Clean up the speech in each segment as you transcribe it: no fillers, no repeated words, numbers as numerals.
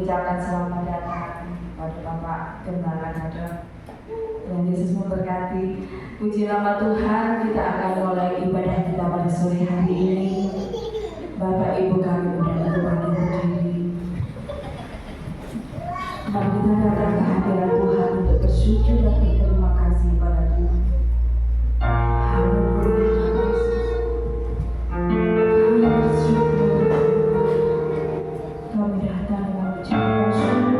ucapkan selamat datang pada Bapak Gembala Gadot. Dan Yesus memberkati. Puji nama Tuhan, kita akan mulai ibadah kita pada sore hari ini. Bapak Ibu kami undang berbagi berdiri. Mari kita datang ke hadirat Tuhan untuk bersyukur dan berterima kasih pada Tuhan. Haleluya. Kami bersyukur. Kami datang dengan ucapan syukur.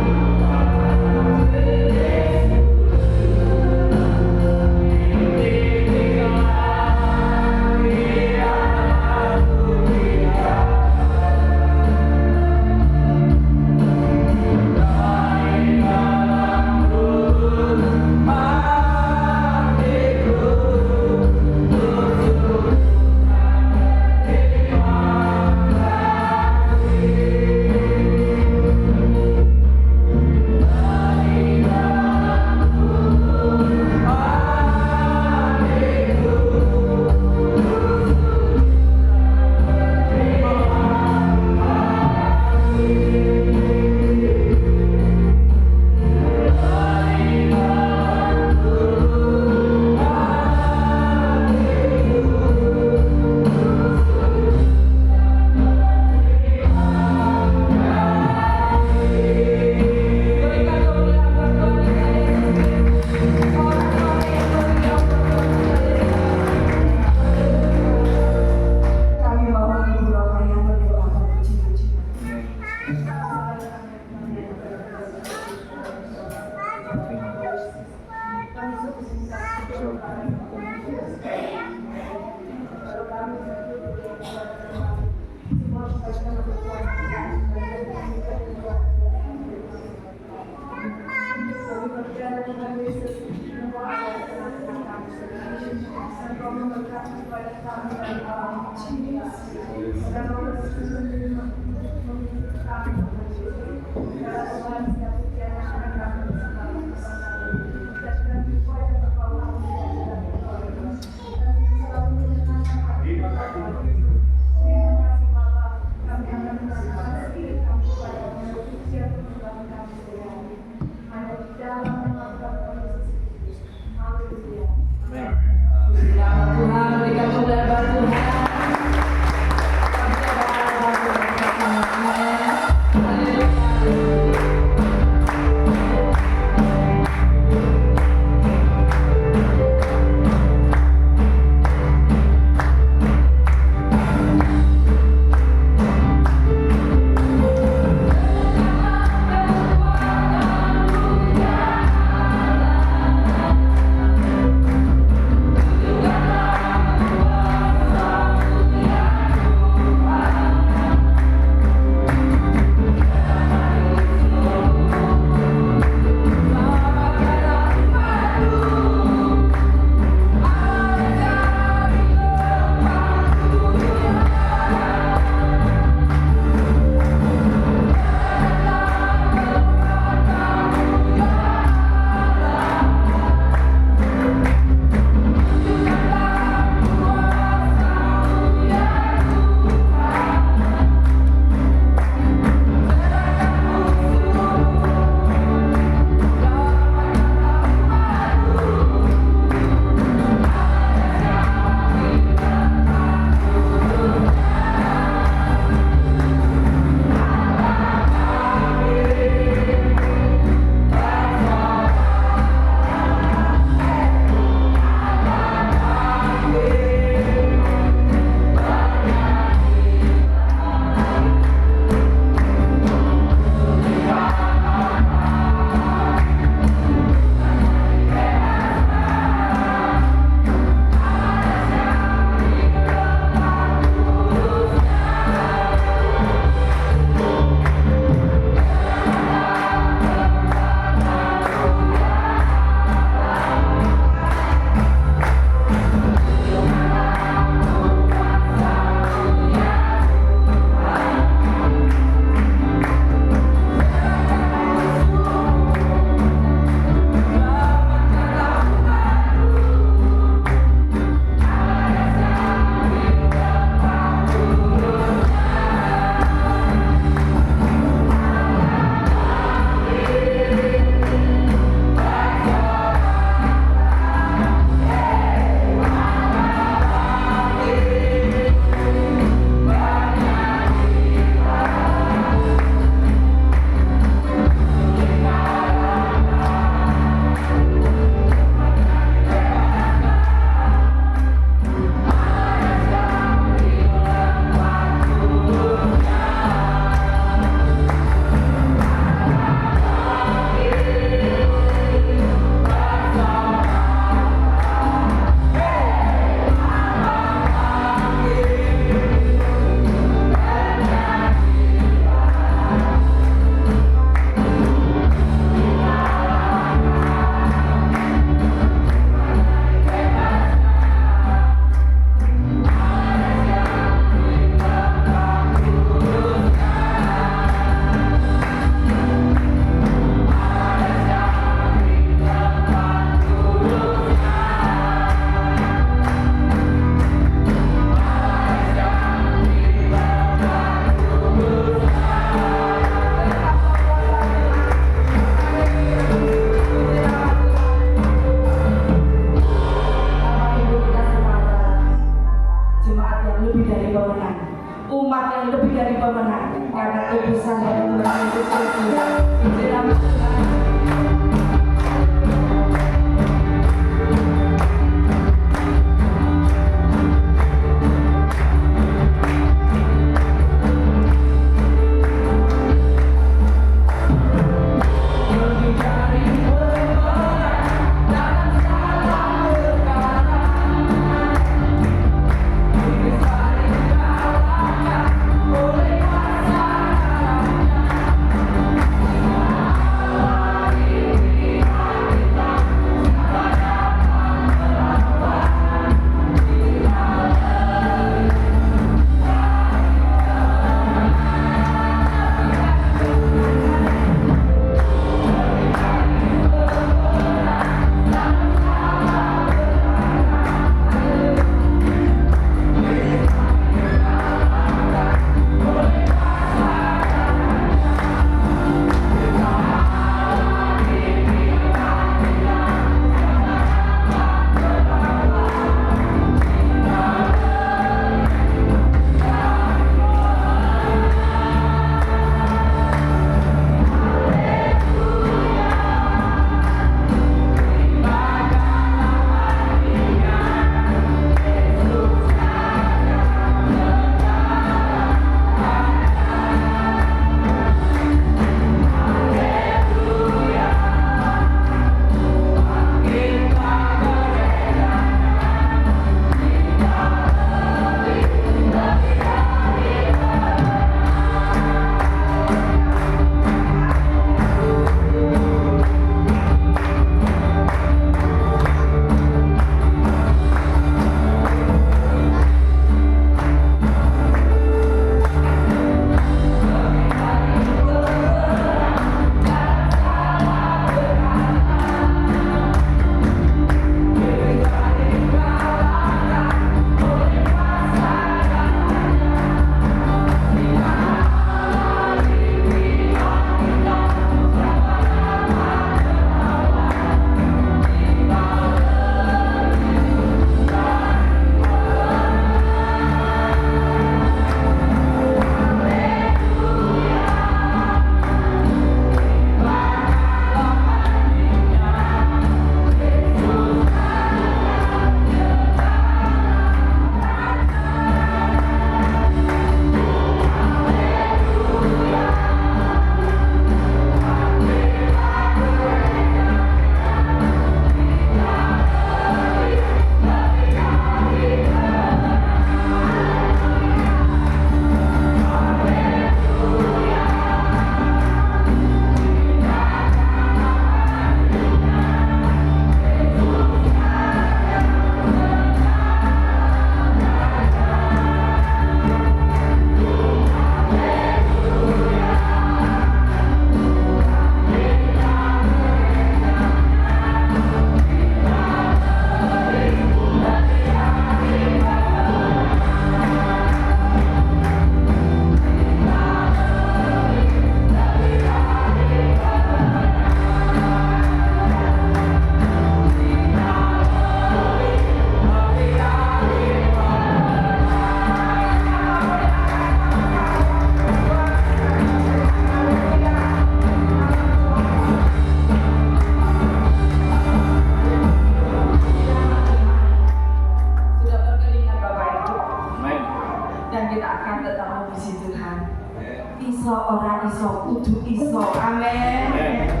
iso, ora iso, kudu iso. Amin.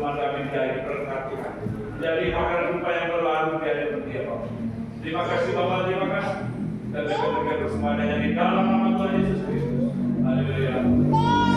Tuhan kami dari berkati. Jadi makan rupa yang berlalu tiada berhenti apa. Terima kasih Bapak, terima kasih. Dan berkat semuanya yang di dalam nama Tuhan Yesus Kristus. Haleluya. Hallelujah.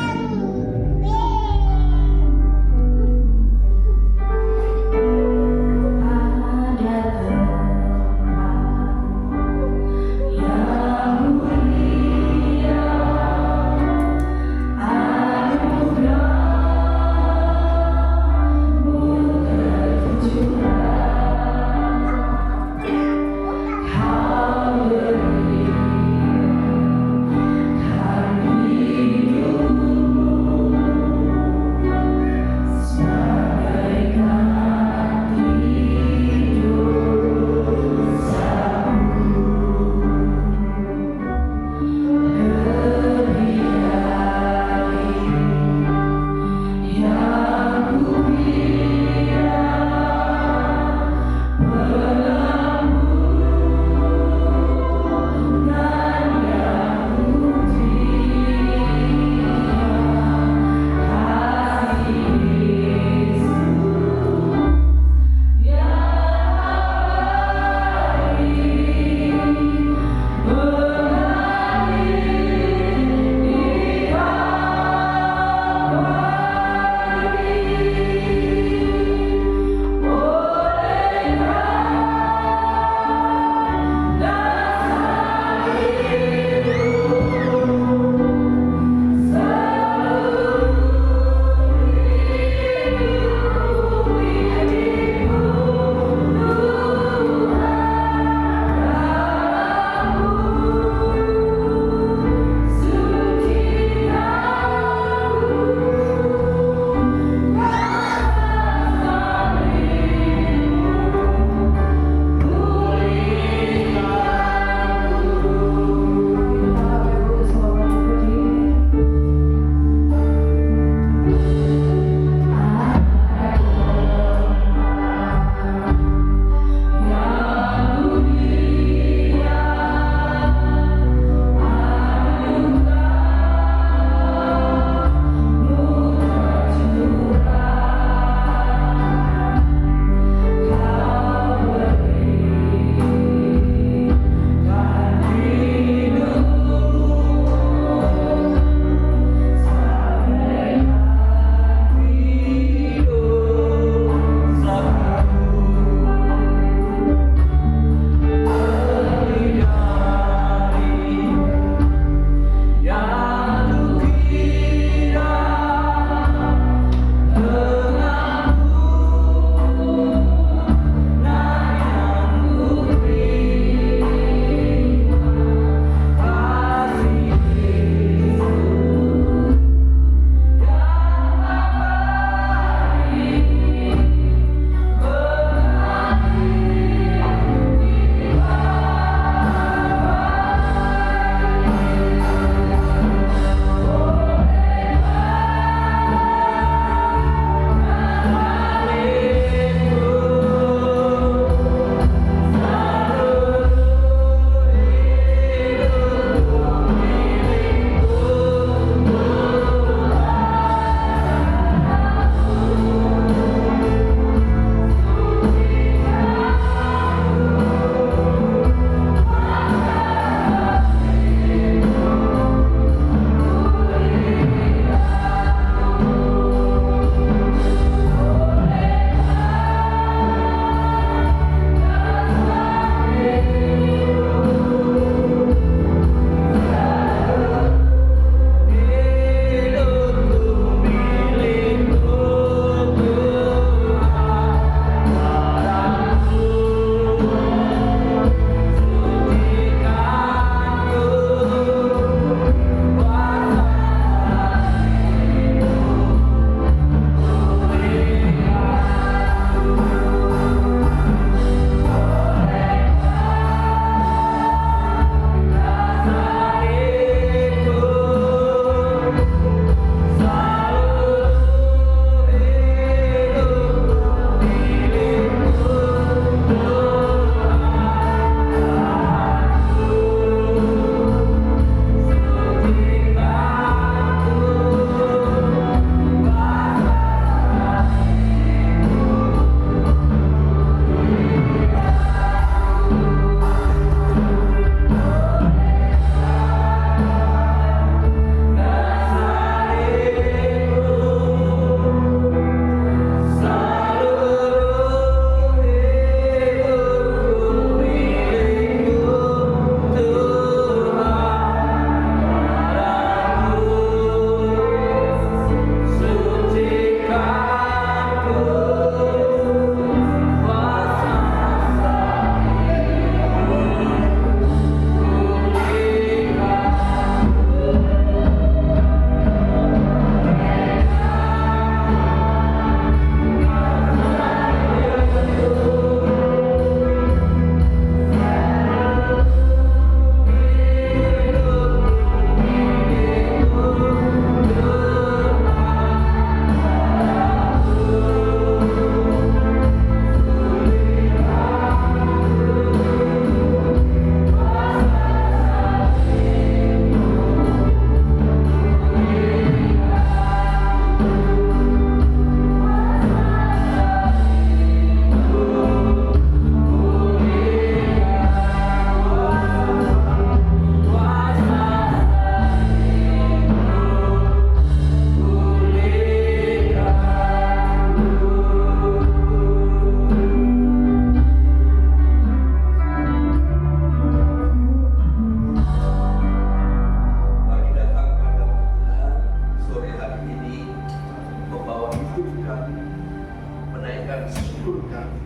menaikkan syukur kami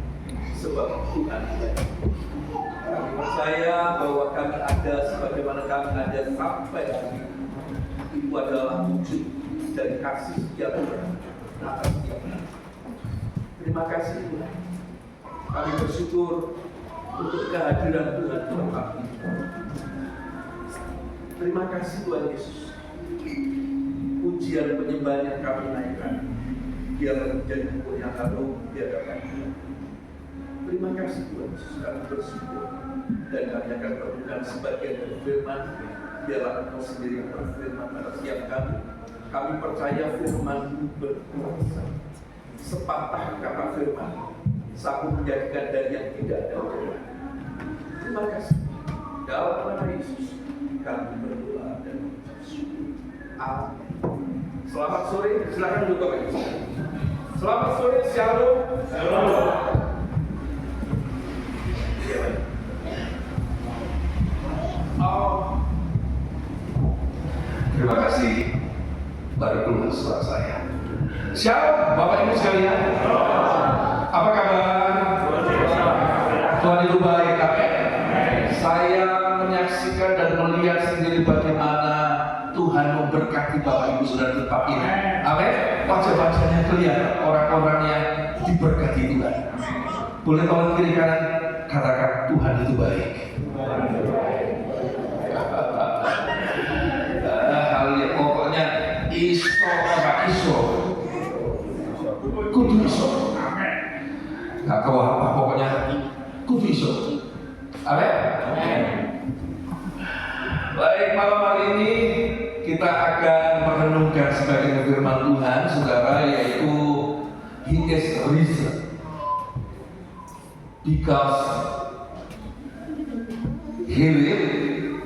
sebab Tuhan baik. Kami percaya bahwa kami ada sebagaimana kami ada sampai hari ini. Itu adalah wujud dari kasih setia Tuhan atas setiap kami. Terima kasih Tuhan. Kami bersyukur untuk kehadiran Tuhan di tempat ini. Terima kasih Tuhan Yesus. Pujian penyembahan yang kami naikkan biarlah menjadi buku yang harum di hadapan Tuhan. Terima kasih Tuhan Yesus, kami bersyukur dan kami akan merenungkan sebagian dari firman. Biarlah Engkau sendiri yang berfirman pada setiap kami. Kami percaya firman-Mu berkuasa. Sepatah kata firman sanggup menjadikan dari yang tidak ada jalan. Terima kasih. Dalam nama Yesus kami berdoa dan bersyukur. Amin. Selamat sore, silakan duduk Bapak Ibu. Selamat sore, shalom. Shalom. Terima kasih. Baru keluar suara saya. Shalom, Bapak Ibu sekalian. Apa kabar? Tuhan itu baik. Saya menyaksikan dan melihat sendiri bagaimana Tuhan memberkati Bapak Ibu Saudara di tempat ini. Amin. Wajah-wajahnya kelihatan orang-orang yang diberkati Tuhan. Boleh tolong kiri kanan katakan Tuhan itu baik. Pokoknya iso apa iso, kudu iso. Gak tahu apa pokoknya kudu iso. Amin. Baik, malam hari ini kita akan merenungkan sebagian firman Tuhan, saudara, yaitu He is risen because He lived,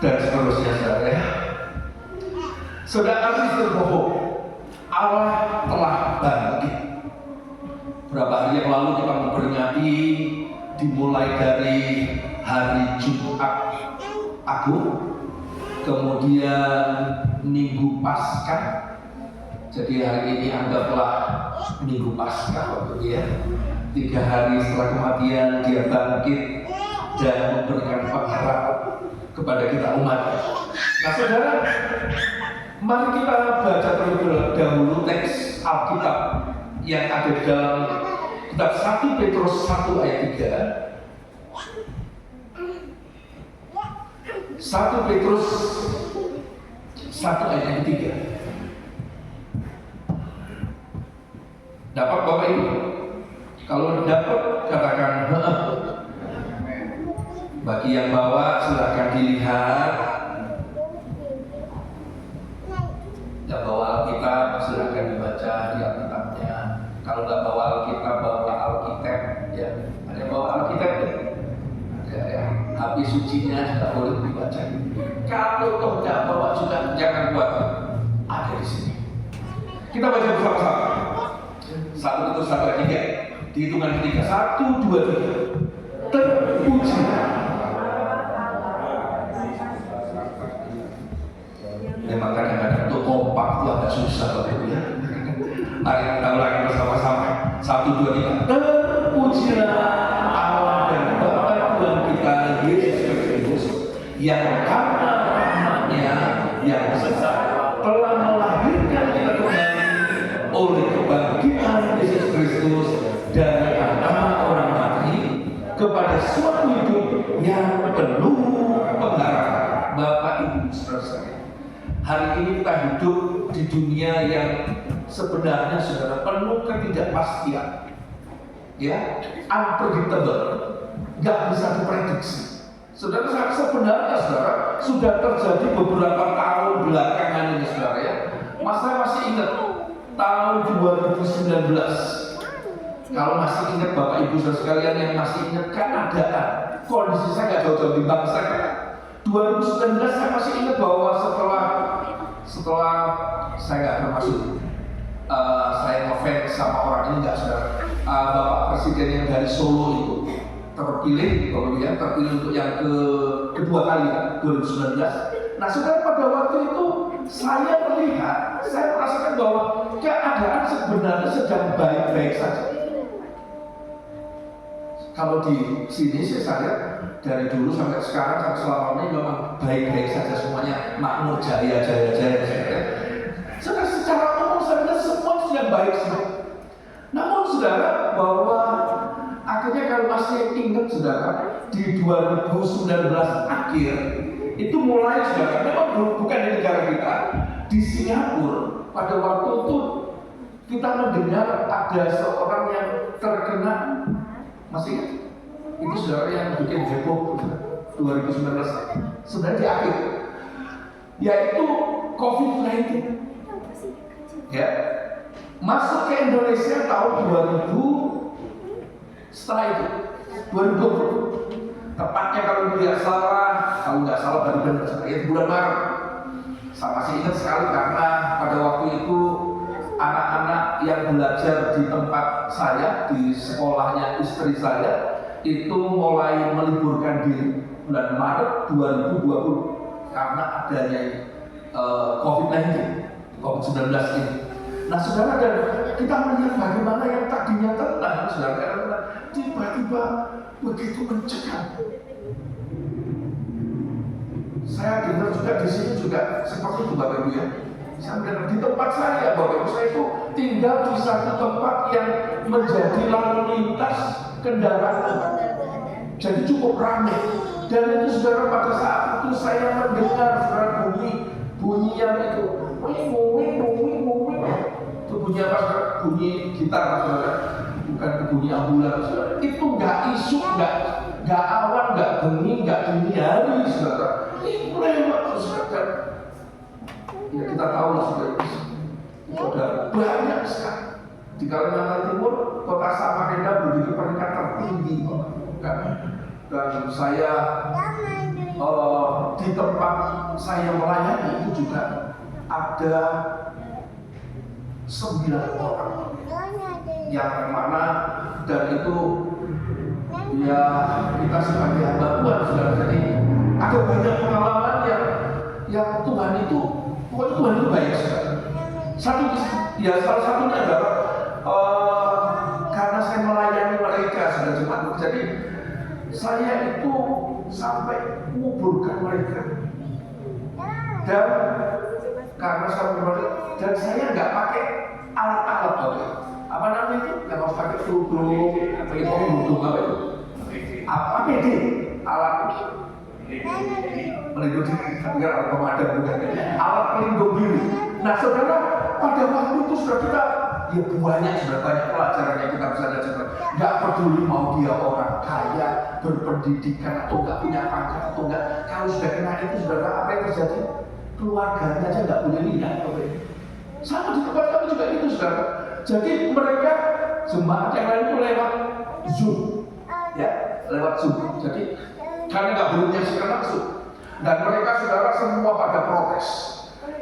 dan seterusnya, saudara. Saudara harus berbohong, Allah telah bangkit. Berapa hari yang lalu kita memperingati dimulai dari hari Jumat Agung, kemudian Minggu Paskah. Jadi hari ini anggaplah Minggu Paskah, ya. 3 hari setelah kematian Dia bangkit dan memberikan pengharapan kepada kita umat. Nah, saudara, mari kita baca terlebih dahulu teks Alkitab yang ada di dalam kitab 1 Petrus 1 ayat 3. 1 Petrus 1 ayat yang 3. Dapat Bapak Ibu? Kalau dapat katakan heeh. Bagi yang bawa silakan dilihat. Yang bawa Alkitab silakan dibaca di Alkitabnya. Kalau nggak bawa Alkitab, bawa Alkitab, ya. Ada yang bawa Alkitab ya? Ya. HP sucinya juga boleh dibaca. Kalau toh nggak bawa juga jangan buat, ada di sini. Kita baca bersama-sama. 1 Petrus 1 ayat 3. Di hitungan ketiga. 1, 2, 3. Terpuji. Memang kadang-kadang untuk kompak itu agak susah Bapak Ibu ya. Mari kita ulangi bersama-sama. 1, 2, 3. Terpujilah Allah dan Bapa Tuhan kita Yesus Kristus, yang karena rahmat-Nya yang besar telah melahirkan kita kembali oleh kebangkitan Yesus Kristus dari antara orang mati kepada suatu hidup yang penuh pengharapan. Bapak Ibu saudara, hari ini kita hidup di dunia yang sebenarnya saudara penuh ketidakpastian, ya, unpredictable, nggak bisa diprediksi. Saudara, sebenarnya saudara sudah terjadi beberapa tahun belakangan ini saudara ya. Saya masih ingat tahun 2019. Kalau masih ingat Bapak Ibu saudara sekalian yang masih ingat keadaan, kondisi saya nggak jauh-jauh di bangsa kita. 2019 saya masih ingat bahwa setelah saya nggak termasuk saya ngefans sama orang ini nggak saudara, Bapak Presiden yang dari Solo itu terpilih, kemudian terpilih untuk yang kedua kali 2019. Nah saudara, pada waktu itu saya melihat, saya merasakan bahwa keadaan sebenarnya sedang baik-baik saja. Kalau di sini sih saya dari dulu sampai sekarang sampai selama ini memang baik-baik saja semuanya, makmur jaya. Secara umum sebenarnya semua sudah baik saja. Namun saudara, bahwa akhirnya kalau masih ingat saudara, di 2019 akhir itu mulai saudara, memang bukan di negara kita, di Singapura pada waktu itu kita mendengar ada seorang yang terkena, masih ingat? Itu saudara yang bikin heboh 2019 sebenarnya di akhir, yaitu COVID-19 ya, masuk ke Indonesia tahun 2000, setelah itu 2020, tepatnya kalau tidak salah baru benar ya, bulan Maret. Saya masih ingat sekali karena pada waktu itu anak-anak yang belajar di tempat saya, di sekolahnya istri saya, itu mulai meliburkan diri bulan Maret 2020 karena adanya COVID-19 ini. Nah saudara, dan kita melihat bagaimana yang tadinya tenang, saudara, tiba-tiba begitu mencekam. Saya dengar juga di sini juga seperti itu Bapak Ibu ya. Saya dengar di tempat saya, Bapak Ibu, saya itu tinggal di satu tempat yang menjadi lalu lintas kendaraan. Jadi cukup ramai. Dan itu saudara, pada saat itu saya mendengar saudara bunyi yang itu, itu bunyi apa saudara? Bunyi gitar saudara, bukan bunyi ambulans. Itu nggak isu, nggak awan, nggak bengi, nggak dini hari saudara. Itu lewat saudara. Ya kita tahu lah saudara, saudara banyak sekali di Kalimantan Timur, kota Samarinda menjadi peringkat tertinggi. Dan saya di tempat saya melayani itu juga ada 9 orang yang mana, dan itu ya kita sebagai hamba Tuhan sudah, jadi ada banyak pengalaman yang Tuhan itu, pokoknya Tuhan itu baik sekali. Salah satunya adalah karena saya melayani mereka sudah jemaat, jadi saya itu sampai menguburkan mereka, dan karena dan saya nggak pakai alat-alat apa namanya itu, nggak harus pakai tudung, pakai tudung apa itu, APD, alat pelindung diri, enggak alat pemadam bukan, alat pelindung diri. Nah saudara, pada waktu itu sudah kita ya banyak pelajaran yang kita bisa belajar. Nggak peduli mau dia orang kaya, berpendidikan atau nggak punya pangkat atau nggak, kalau sudah kena itu saudara, apa yang terjadi? Keluarganya aja nggak boleh lihat. Sama di tempat kami juga itu saudara. Jadi mereka jemaat yang lain itu lewat Zoom, ya lewat Zoom. Jadi karena nggak boleh menyaksikan langsung, dan mereka saudara semua pada protes.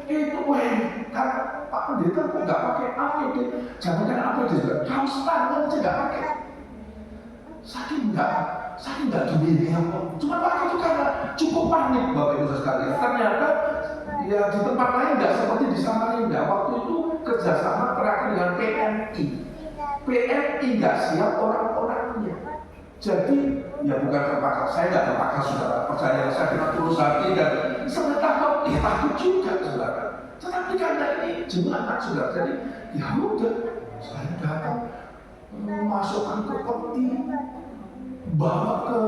Itu kan Pak Pendeta kok nggak pakai APD? Jangan kan APD juga, kaos tangan aja nggak pakai. Saking nggak dunia kok. Cuma waktu itu karena cukup panik Bapak Ibu sekalian. Ternyata ya di tempat lain nggak seperti di Samarinda. Waktu itu kerjasama terakhir dengan PMI. PMI nggak siap orang-orangnya. Jadi ya bukan terpaksa, saya nggak terpaksa saudara. Percaya saya dengan tulus hati dan sebenarnya takut juga saudara. Tetapi karena ini jemaat saudara, jadi ya udah saya datang, masukkan ke peti, bawa ke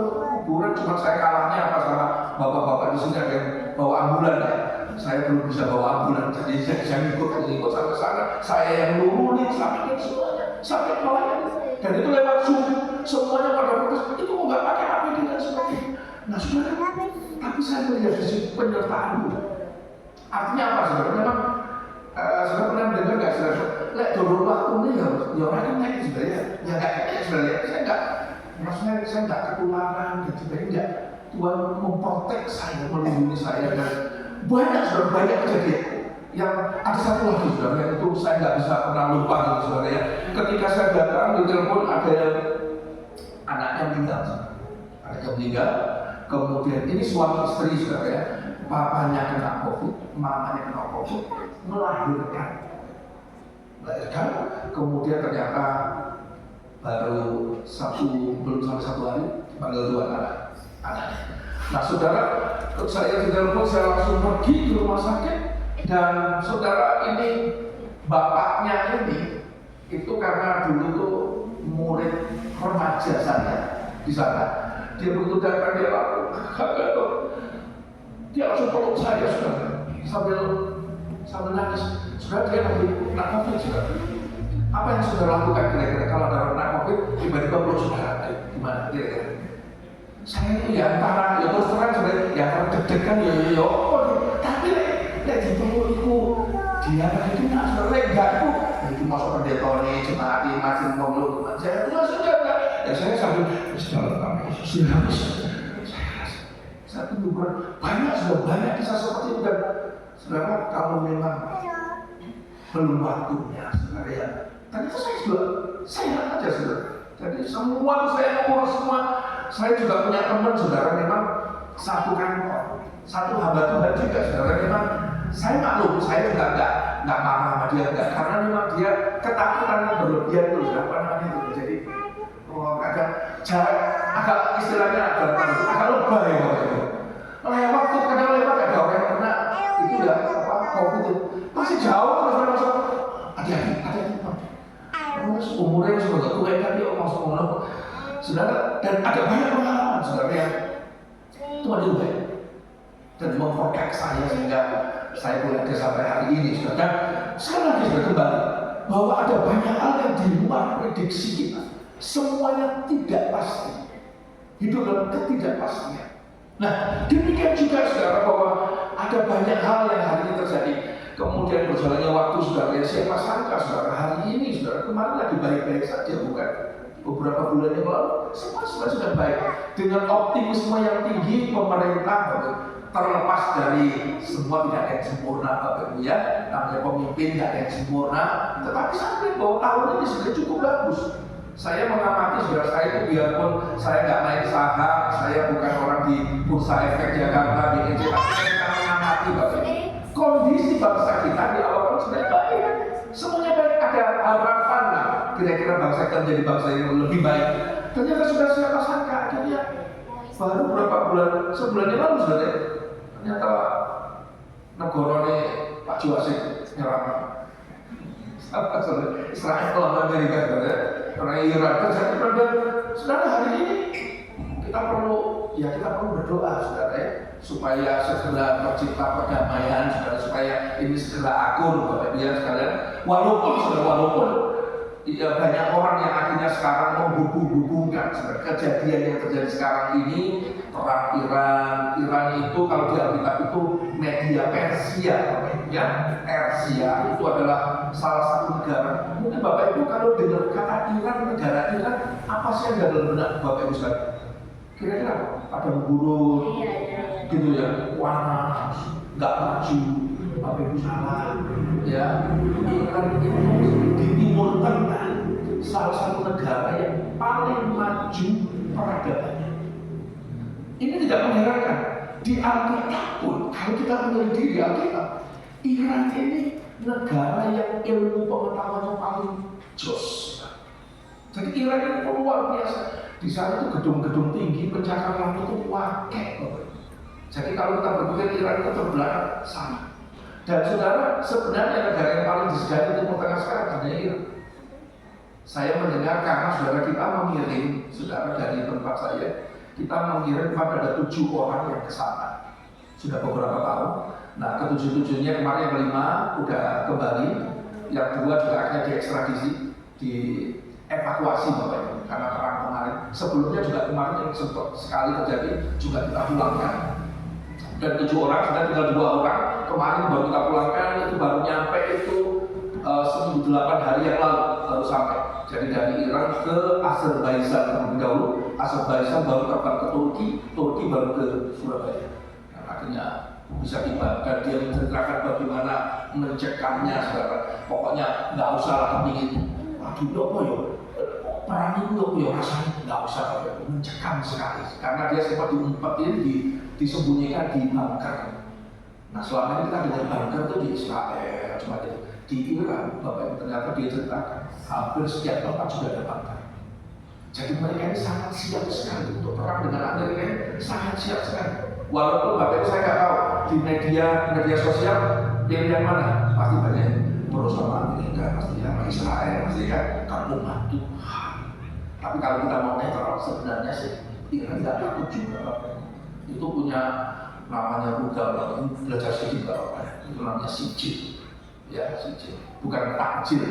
kuburan. Cuma saya kalahnya apa sama bapak-bapak di sini ada yang bawa ambulan ya. Saya belum bisa bawa ambulan, jadi saya ikut sampai sana. Saya yang nurunin sampai semuanya, sampai melayani. Dan itu lewat Zoom, semuanya pada protes. Itu kok nggak pakai APD dan sebagainya. Nah saudara, tapi saya melihat di situ penyertaan. Artinya apa saudara? Memang saudara pernah dengar nggak saudara? Lek dulu waktunya ya orang ini naik saudara ya nggak kayak saudara. Saya nggak, maksudnya saya nggak ketularan dan sebagainya. Nggak. Tuhan memprotek saya, melindungi saya, dan banyak saudara, banyak kejadian. Yang ada satu lagi saudara, yang itu saya nggak bisa pernah lupa saudara ya. Ketika saya datang di telepon ada yang anaknya meninggal, kemudian ini suami istri saudara ya. papanya kena COVID, mamanya kena COVID, melahirkan, kemudian ternyata baru belum sampai 1 hari, panggil 2 anak. Nah saudara, saya ditelepon, saya langsung pergi ke rumah sakit, dan saudara ini bapaknya ini itu karena dulu tuh murid remaja saya di sana. Dia begitu datang, dia langsung dia langsung peluk saya sambil nangis. Sudah dia lagi kena COVID juga. Apa yang saudara lakukan kira-kira kalau ada kena COVID tiba-tiba peluk saudara? Gimana kira-kira? Saya itu ya antara ya terus terang sebenarnya ya antara deg-degan ya tapi lek dipeluk itu dia itu nak saudara enggak itu. Itu masuk pendetone jemaat masih ngomong saya itu sudah ya saya sambil sudah kamu sudah habis. Saya tunjukkan sudah banyak kisah seperti itu, dan saudara kalau memang belum waktunya saudara ya. Ternyata saya juga sehat aja saudara. Jadi semua itu saya ngurus semua. Saya juga punya teman saudara memang satu kantor, satu hamba Tuhan juga saudara memang. Saya maklum, saya juga enggak marah sama dia enggak, karena memang dia ketakutan yang berlebihan itu apa namanya itu. Jadi agak istilahnya agak lebay gitu. Lewat tuh kadang lewat ada orang yang kena itu ya COVID itu masih jauh terus masuk hati-hati terus umurnya sudah tua kan dia masuk ngomong saudara, dan ada banyak pengalaman saudara yang Tuhan itu baik dan memprotek saya sehingga saya boleh ada sampai hari ini saudara. Dan sekarang lagi sudah kembali bahwa ada banyak hal yang di luar prediksi kita, semuanya tidak pasti, hidup dalam ketidakpastian. Nah, demikian juga saudara bahwa ada banyak hal yang hari ini terjadi. Kemudian berjalannya waktu saudara, siapa sangka saudara hari ini saudara kemarin lagi baik-baik saja, bukan? Beberapa bulan yang lalu semua sudah baik. Dengan optimisme yang tinggi pemerintah terlepas dari semua tidak ada yang sempurna Bapak Ibu ya. Namanya pemimpin tidak ada yang sempurna, tetapi saya melihat bahwa tahun ini sudah cukup bagus. Saya mengamati saudara saya itu biarpun saya nggak main saham, saya bukan orang di Bursa Efek Jakarta, di EJ, tapi saya mengamati Bapak Ibu. Kondisi bangsa kita di awal tahun sudah baik, semuanya baik, ada harapan lah. Kira-kira bangsa kita menjadi bangsa yang lebih baik. Ternyata sudah siapa sangka akhirnya baru berapa bulan, sebulan yang lalu sudah ternyata negaranya Pak Juwasik nyerang Israel lawan Amerika karena Iran terjadi. Dan saudara hari ini kita perlu berdoa saudara ya, supaya segera tercipta perdamaian saudara, supaya ini segera akur Bapak Ibu sekalian. Walaupun banyak orang yang akhirnya sekarang menghubung-hubungkan kejadian yang terjadi sekarang ini, perang Iran itu kalau di Alkitab itu media Persia ya, Persia itu adalah salah satu negara. Mungkin Bapak Ibu kalau dengar kata Iran, negara Iran, apa sih yang dalam benak Bapak Ibu sekalian? Kira-kira ada membunuh gitu ya, panas, nggak maju, Bapak Ibu salah ya. Iran itu di Timur Tengah salah satu negara yang paling maju peradabannya. Ini tidak mengherankan. Di Alkitab pun, kalau kita meneliti di Alkitab, Iran ini negara yang ilmu pengetahuannya paling jos. Jadi Iran ini luar biasa. Di sana itu gedung-gedung tinggi, pencakapan itu wakil. Jadi kalau kita berpikir Iran itu terbelakang, sama. Dan saudara, sebenarnya negara yang paling disegani di Timur Tengah sekarang adalah Iran. Saya mendengar karena saudara kita mengirim, saudara dari tempat saya, kita mengirim pada 7 orang yang ke sana. Sudah beberapa tahun. Nah, ke-7-7-nya kemarin yang 5 udah kembali, yang 2 juga akhirnya diekstradisi, dievakuasi Bapak Ibu karena perang kemarin. Sebelumnya juga kemarin yang sempat sekali terjadi juga kita pulangkan. Dan 7 orang, sudah tinggal 2 orang. Kemarin baru kita pulangkan, itu baru nyampe itu 8 hari yang lalu baru sampai. Jadi dari Iran ke Azerbaijan terlebih dahulu, Azerbaijan baru terbang ke Turki baru ke Surabaya. Nah, akhirnya bisa tiba dan dia menceritakan bagaimana mencekamnya saudara. Pokoknya nggak usah lah kepingin, waduh apa ya, perang itu apa ya rasanya, nggak usah mencekam sekali. Karena dia sempat diumpetin, disembunyikan di bunker. Nah selama ini kita dengar bunker itu di Israel, cuma itu di Iran, Bapak Ibu ternyata dia ceritakan hampir setiap tempat sudah ada bunker. Jadi mereka ini sangat siap sekali untuk perang dengan Amerika ini, sangat siap sekali. Walaupun Bapak Ibu saya nggak tahu di media sosial yang mana pasti banyak terus sama Amerika, pasti sama Israel, pasti kan kamu umat Tuhan. Tapi kalau kita mau netral sebenarnya sih Iran nggak takut juga Bapak. Itu punya namanya rudal, belajar sedikit Bapak. Itu namanya sijil, ya sijil. Bukan takjil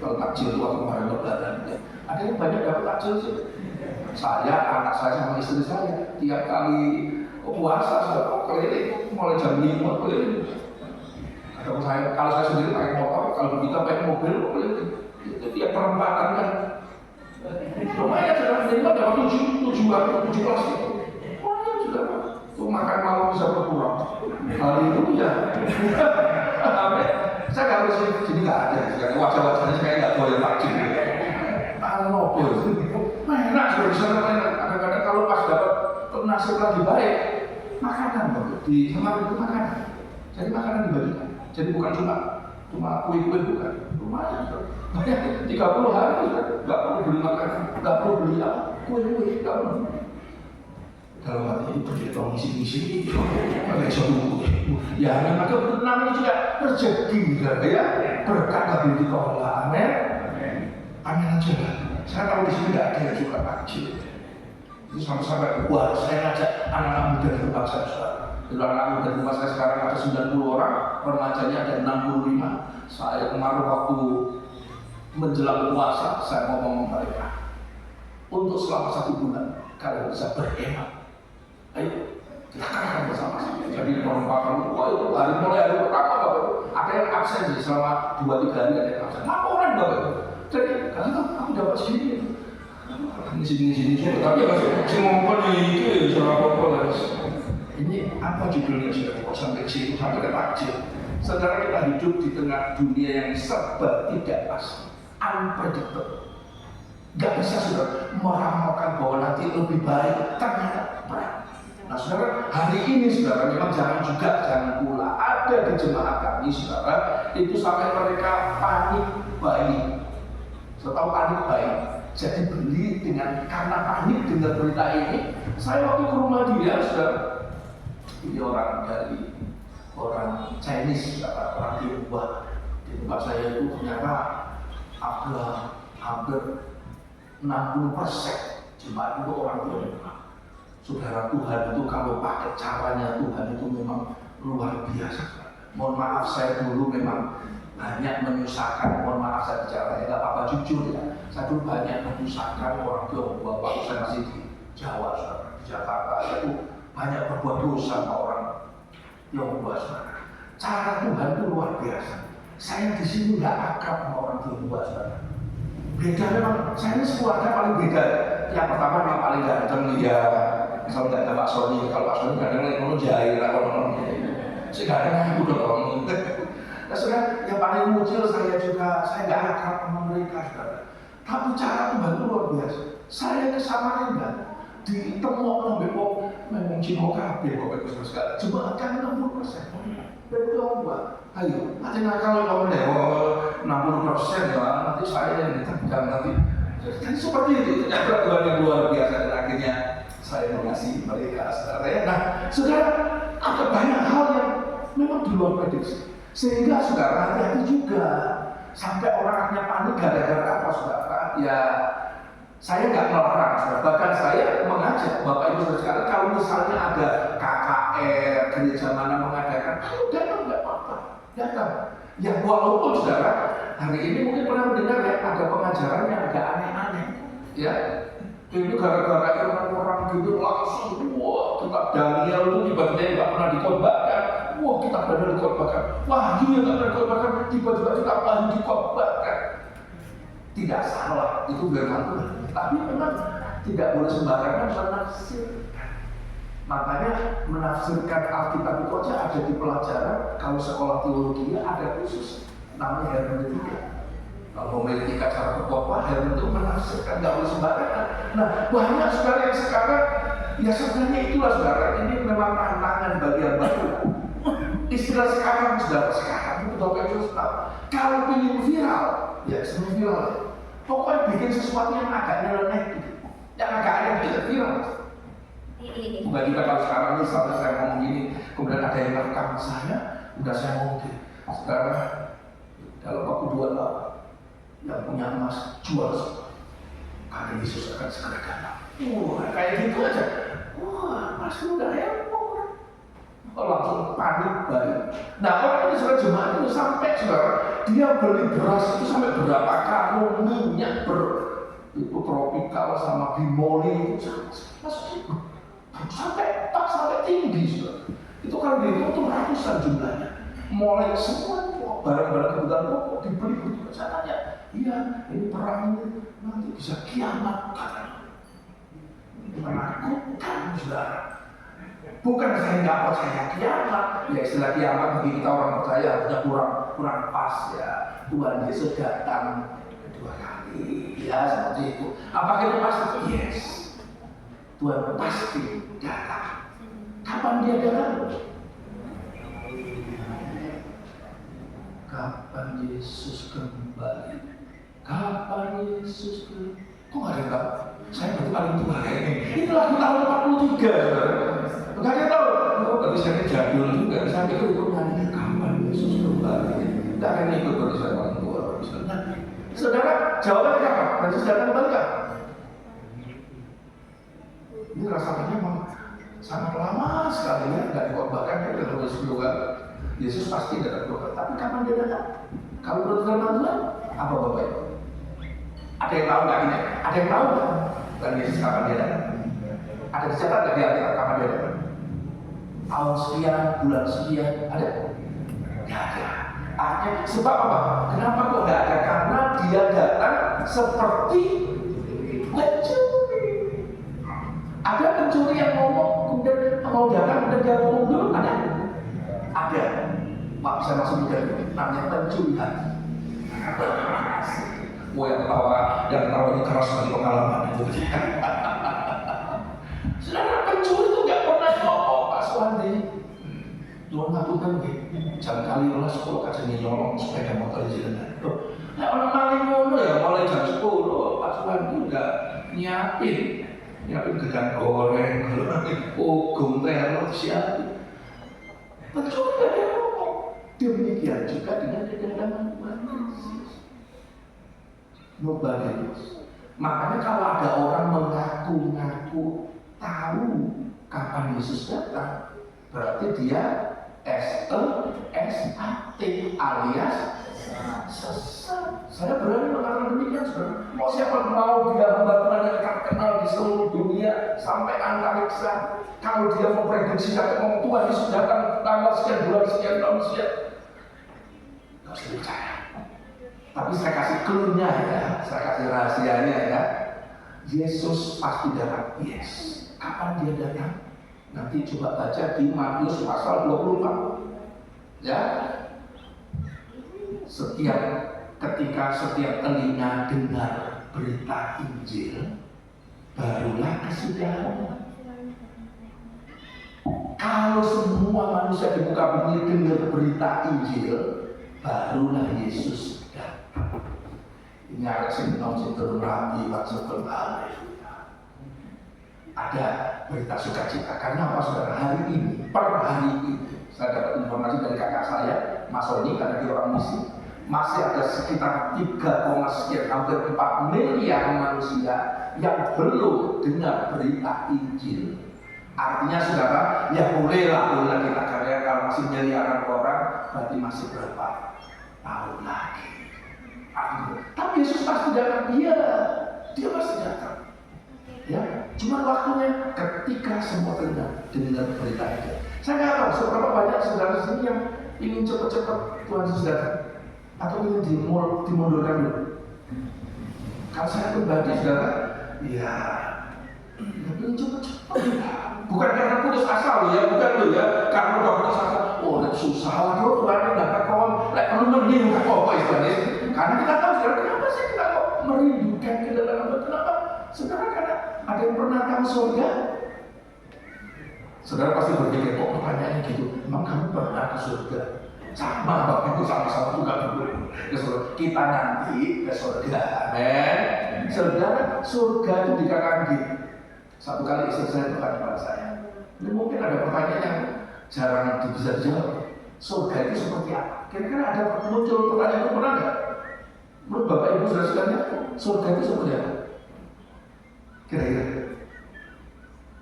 kalau takjil itu waktu kemarin lebaran. Ada yang banyak dapat takjil sih. Saya, anak saya sama istri saya tiap kali puasa sudah keliling mulai jam 5 keliling. Kalau saya sendiri pakai motor, kalau kita pakai mobil keliling. Itu tiap perempatan kan. Lumayan sudah minimal dapat 7 plastik. Lumayan sudah. Itu makan malam bisa berkurang. Hari itu ya. Saya nggak harus jadi nggak ada. Wajah-wajahnya saya nggak boleh takjil. Mobil, enak sudah enak. Kadang-kadang kalau pas dapat nasib lagi baik, makanan di kamar itu makanan. Jadi makanan dibagikan. Jadi bukan cuma kue-kue bukan. Lumayan. 30 hari sudah nggak perlu beli makanan, nggak perlu beli apa kue-kue, nggak perlu. Kalau hati itu kita misi-misi, pakai suatu ya maka namanya juga rezeki, ya berkat nggak boleh ditolak, amin. Amin aja. Saya tahu di sini nggak ada yang suka takjil. Itu sampai wah saya ngajak anak-anak muda di tempat saya. Itu anak muda di tempat saya sekarang ada 90 orang, remajanya ada 65. Saya kemarin waktu menjelang puasa saya ngomong mereka untuk selama 1 bulan kalian bisa berhemat. Ayo kita akan bersama-sama. Jadi perumpamaan itu hari mulai hari pertama Bapak ada yang absen sih selama 2-3 hari ada yang absen. Laporan Bapak. Jadi kalau aku dapat sini, sini, tapi si ngomong ini salah apa? Ini apa judulnya sudah kok sampai situ sampai ke takjil. Saudara kita hidup di tengah dunia yang serba tidak pasti, unpredictable. Gak bisa sudah meramalkan bahwa nanti lebih baik, ternyata berat. Nah saudara, hari ini saudara memang jangan pula ada di jemaat kami saudara itu sampai mereka panik bayi. Setahu panik baik, jadi beli karena panik dengan berita ini. Saya waktu ke rumah dia sudah ini orang dari orang Chinese, orang Tionghoa di tempat saya itu ternyata ada hampir 60% jemaat itu orang Tionghoa. Saudara Tuhan itu kalau pakai caranya Tuhan itu memang luar biasa. Mohon maaf saya dulu memang banyak menyusahkan, mohon maaf saya bicara, nggak apa-apa jujur ya. Saya dulu banyak menyusahkan orang Tionghoa waktu saya masih di Jawa, saudara. Di Jakarta saya itu banyak berbuat dosa sama orang Tionghoa, saudara. Cara Tuhan itu luar biasa. Saya di sini nggak akrab sama orang Tionghoa, saudara. Beda memang, saya ini keluarga paling beda. Yang pertama memang paling ganteng dia. Misalnya nggak ada Pak Sony, kalau Pak Sony kadang ngomong jahil, kalau saya kadang aku dong. Nah saudara, yang paling mujil saya juga, saya nggak akrab sama mereka saudara. Tapi cara Tuhan itu luar biasa. Saya ke Samarinda, ditemuk sampai memang Cina kabeh Bapak Ibu sekalian. Cuma kan 60%. Dan itu apa? Ayo, nanti kalau kamu dewa 60% ya, nanti saya yang ditendang nanti. Jadi seperti itu, ternyata Tuhan yang luar biasa dan akhirnya saya mengasihi mereka saudara ya. Nah, saudara, ada banyak hal yang memang di luar prediksi. Sehingga saudara hati-hati juga sampai orang akhirnya panik gara-gara apa saudara? Ya saya nggak melarang saudara. Bahkan saya mengajak Bapak Ibu sekalian kalau misalnya ada KKR gereja mana mengadakan, ayo datang nggak apa-apa, datang. Ya walaupun saudara hari ini mungkin pernah mendengar ya ada pengajaran yang agak aneh-aneh, ya. Itu gara-gara orang-orang gitu langsung, wah kitab Daniel itu tiba-tiba nggak pernah dikhotbahkan. Wah kita benar dikhotbahkan. Wah dia nggak pernah dikhotbahkan. Tiba-tiba kita paham dikhotbahkan. Tidak salah itu firman Tuhan. Tapi memang tidak boleh sembarangan menafsirkan. Makanya menafsirkan Alkitab itu aja ada di pelajaran. Kalau sekolah teologi ada khusus namanya hermeneutika. Kalau hermeneutika cara berkhotbah, hermeneutika itu menafsirkan nggak boleh sembarangan. Nah banyak saudara yang sekarang ya sebenarnya itulah saudara ini memang tantangan bagi yang baru. Istilah sekarang sudah sekarang, Bapak Ibu tahu. Kalau ingin viral, ya sering viral. Pokoknya bikin sesuatu yang agak nyeleneh, yang agak aneh tidak viral. Bukan kita kalau sekarang ini sampai saya ngomong gini, kemudian ada yang rekam saya, udah saya ngomong gini. Sekarang dalam waktu 2 tahun, yang punya emas jual semua. Karena Yesus akan segera datang. Wah, kayak gitu aja. Wah, mas udah heboh. Oh, langsung panik banget. Nah, orang ini sudah jemaat itu sampai saudara, dia beli beras itu sampai berapa karung minyak itu tropikal sama bimoli itu sampai tinggi saudara. Itu kalau dihitung itu ratusan jumlahnya. Mulai semua barang-barang kebutuhan pokok dibeli begitu caranya. Iya, ini perang ini nanti bisa kiamat katanya. Menakutkan saudara. Bukan saya nggak percaya kiamat, ya istilah kiamat bagi kita orang percaya harusnya kurang pas ya. Tuhan Yesus datang kedua kali, ya seperti itu. Apakah itu pasti? Yes. Tuhan pasti datang. Kapan dia datang? Kapan Yesus kembali? Kapan Yesus kembali? Kok nggak ada yang tahu? Saya berarti paling tua ini. Ini lagu tahun 43, saudara. Nggak ada yang tahu. Oh, berarti saya jadul juga. Saya pikir itu nyanyi kapan Yesus kembali. Nggak ada yang ikut berarti saya paling tua. Saudara, jawabannya kapan? Yesus datang kembali kan? Ini rasanya memang sangat lama sekali ya. Nggak dikorbankan kita terus juga. Yesus pasti datang kembali. Tapi kapan dia datang? Kalau menurut firman Tuhan, apa Bapak Ibu? Ada yang tahu nggak ini? Ada yang tahu nggak? Dan Yesus kapan dia datang? Ada dicatat nggak di Alkitab kapan dia datang? Tahun sekian, bulan sekian, ada? Nggak ada. Artinya sebab apa? Kenapa kok nggak ada? Karena dia datang seperti pencuri. Ada pencuri yang ngomong kemudian mau datang kemudian dia ngomong dulu ada? Ada. Pak bisa masuk muda itu namanya pencuri hati. Yang tawa ini keras dari pengalaman itu. Saudara, pencuri itu nggak pernah ngomong Pak Suwandi. Tuhan ngapunten nggih, jam kali 10 kajeng nyolong sepeda motor di sini. Nah, orang maling ngono ya mulai jam 10 Pak Suwandi udah nyiapin gedang goreng, ogong terong siapin. Pencuri nggak ada ngomong. Demikian juga dengan kedatangan Tuhan Yesus. Nobody knows. Makanya kalau ada orang mengaku-ngaku tahu kapan Yesus datang, berarti dia SESAT alias sesat. Saya berani mengatakan demikian, saudara. Mau siapa mau dia hamba Tuhan yang terkenal di seluruh dunia sampai antariksa, kalau dia memprediksi kata Tuhan Yesus datang tanggal sekian, bulan sekian, tahun sekian, nggak usah percaya. Tapi saya kasih clue-nya ya, saya kasih rahasianya ya. Yesus pasti datang. Yes. Kapan dia datang? Nanti coba baca di Matius pasal 24. Ya. Ketika setiap telinga dengar berita Injil, barulah kesudahan. Kalau semua manusia di muka bumi dengar berita Injil, barulah Yesus. Ini ada sintom rapi masuk ke ada berita sukacita. Karena apa saudara? Hari ini, per hari ini, saya dapat informasi dari kakak saya, Mas Oni, karena dia orang misi, masih ada sekitar 3, sekian, hampir 4 miliar manusia yang belum dengar berita Injil. Artinya saudara, ya bolehlah kita karya kalau masih miliaran orang, berarti masih berapa tahun lagi. Tapi Yesus pasti datang, dia pasti datang. Ya, cuma waktunya ketika semua dengar berita itu. Saya nggak tahu seberapa banyak saudara sini yang ingin cepat-cepat Tuhan Yesus datang, atau ingin dimundurkan dulu. Kalau saya pribadi saudara, ya ingin cepat-cepat. Bukan karena putus asa ya, bukan lo ya, karena udah putus asa. Oh, susah lah Tuhan dapat kawan, perlu merindu apa istilahnya. Karena kita tahu saudara, kenapa sih kita kok merindukan kedatangan Tuhan? Kenapa? Saudara, karena ada yang pernah tahu surga? Saudara pasti berpikir, kok pertanyaannya gitu? Emang kamu pernah ke surga? Sama Bapak Ibu, sama-sama juga ke surga. Kita nanti ke surga, amin. Saudara, surga itu dikatakan gitu. Satu kali istri saya bertanya pada saya, ini mungkin ada pertanyaan yang jarang bisa dijawab. Surga itu seperti apa? Kira-kira ada muncul pertanyaan itu pernah nggak? Menurut Bapak Ibu sudah sekalian, surga itu seperti apa? Kira-kira?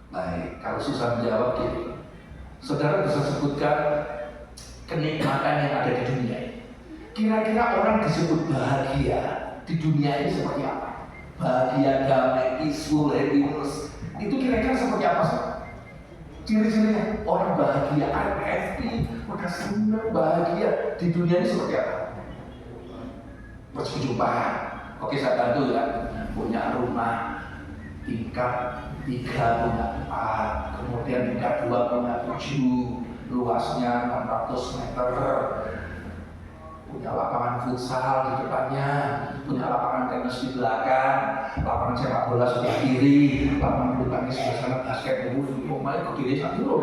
Baik, kalau susah menjawab gini, saudara bisa sebutkan kenikmatan yang ada di dunia ini. Kira-kira orang disebut bahagia di dunia ini seperti apa? Bahagia, damai, peaceful, happiness. Itu kira-kira seperti apa sih? Ciri-cirinya orang bahagia, I'm happy, udah senang, bahagia di dunia ini seperti apa? Perjumpaan. Oke, saya bantu ya. Punya rumah tingkat 3 punya 4, kemudian tingkat 2 punya 7, luasnya 600 meter, punya lapangan futsal di depannya, punya lapangan tenis di belakang, lapangan sepak bola sebelah kiri, lapangan bulu tangkis sebelah sana, basket main ke kiri satu loh.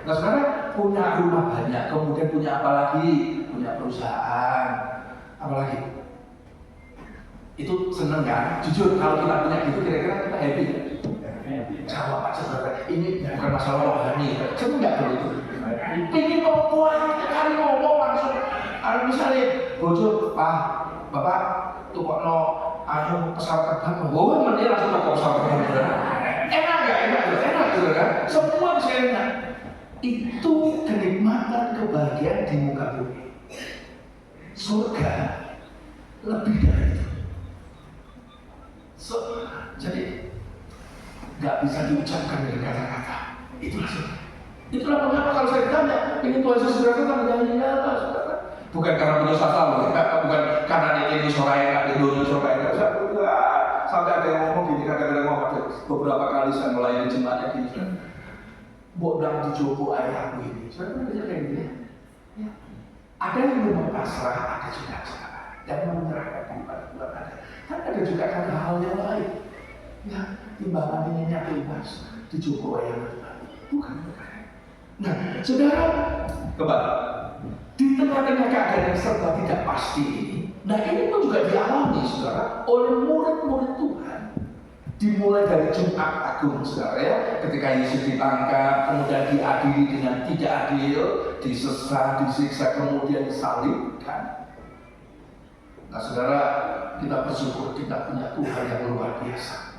Nah sekarang punya rumah banyak, kemudian punya apa lagi? Punya perusahaan, apa lagi? Itu seneng kan? Jujur kalau kita punya gitu kira-kira kita happy? Jawab aja saudara, ini bukan masalah rohani, seneng nggak kalau itu? Ini mau buat kali ngomong langsung. Misalnya, bojo, Pak, Bapak, tuh kok no, ayo pesawat terbang, mending langsung ke pesawat terbang. Enak nggak? Enak saudara. Semua bisa enak. Itu kenikmatan kebahagiaan di muka bumi. Surga lebih dari itu. Jadi nggak bisa diucapkan dengan kata-kata. Itulah surga. Itulah mengapa kalau saya ditanya, ini Tuhan Yesus sudah datang, ya, saudara. Bukan karena punya sasal, bukan karena ini soraya, ini soraya. Sampai ada yang ngomong gini, kadang-kadang ngomong beberapa kali saya melayani jemaatnya gini, bodang di Joko ayahku ini. Saudara bisa kayak gini ya. Ada yang memang pasrah, ada juga dan menyerahkan kepada Tuhan ada. Tapi ada juga hal yang lain. Ya, timbangan ini bebas di Joko ayahku. Bukan. Nah, saudara, kembali di tengah-tengah keadaan yang serba tidak pasti ini, nah ini pun juga dialami, saudara, oleh murid-murid Tuhan. Dimulai dari Jumat Agung, saudara ya, ketika Yesus ditangkap, kemudian diadili dengan tidak adil, disesat, disiksa, kemudian disalibkan. Nah, saudara, kita bersyukur kita punya Tuhan yang luar biasa.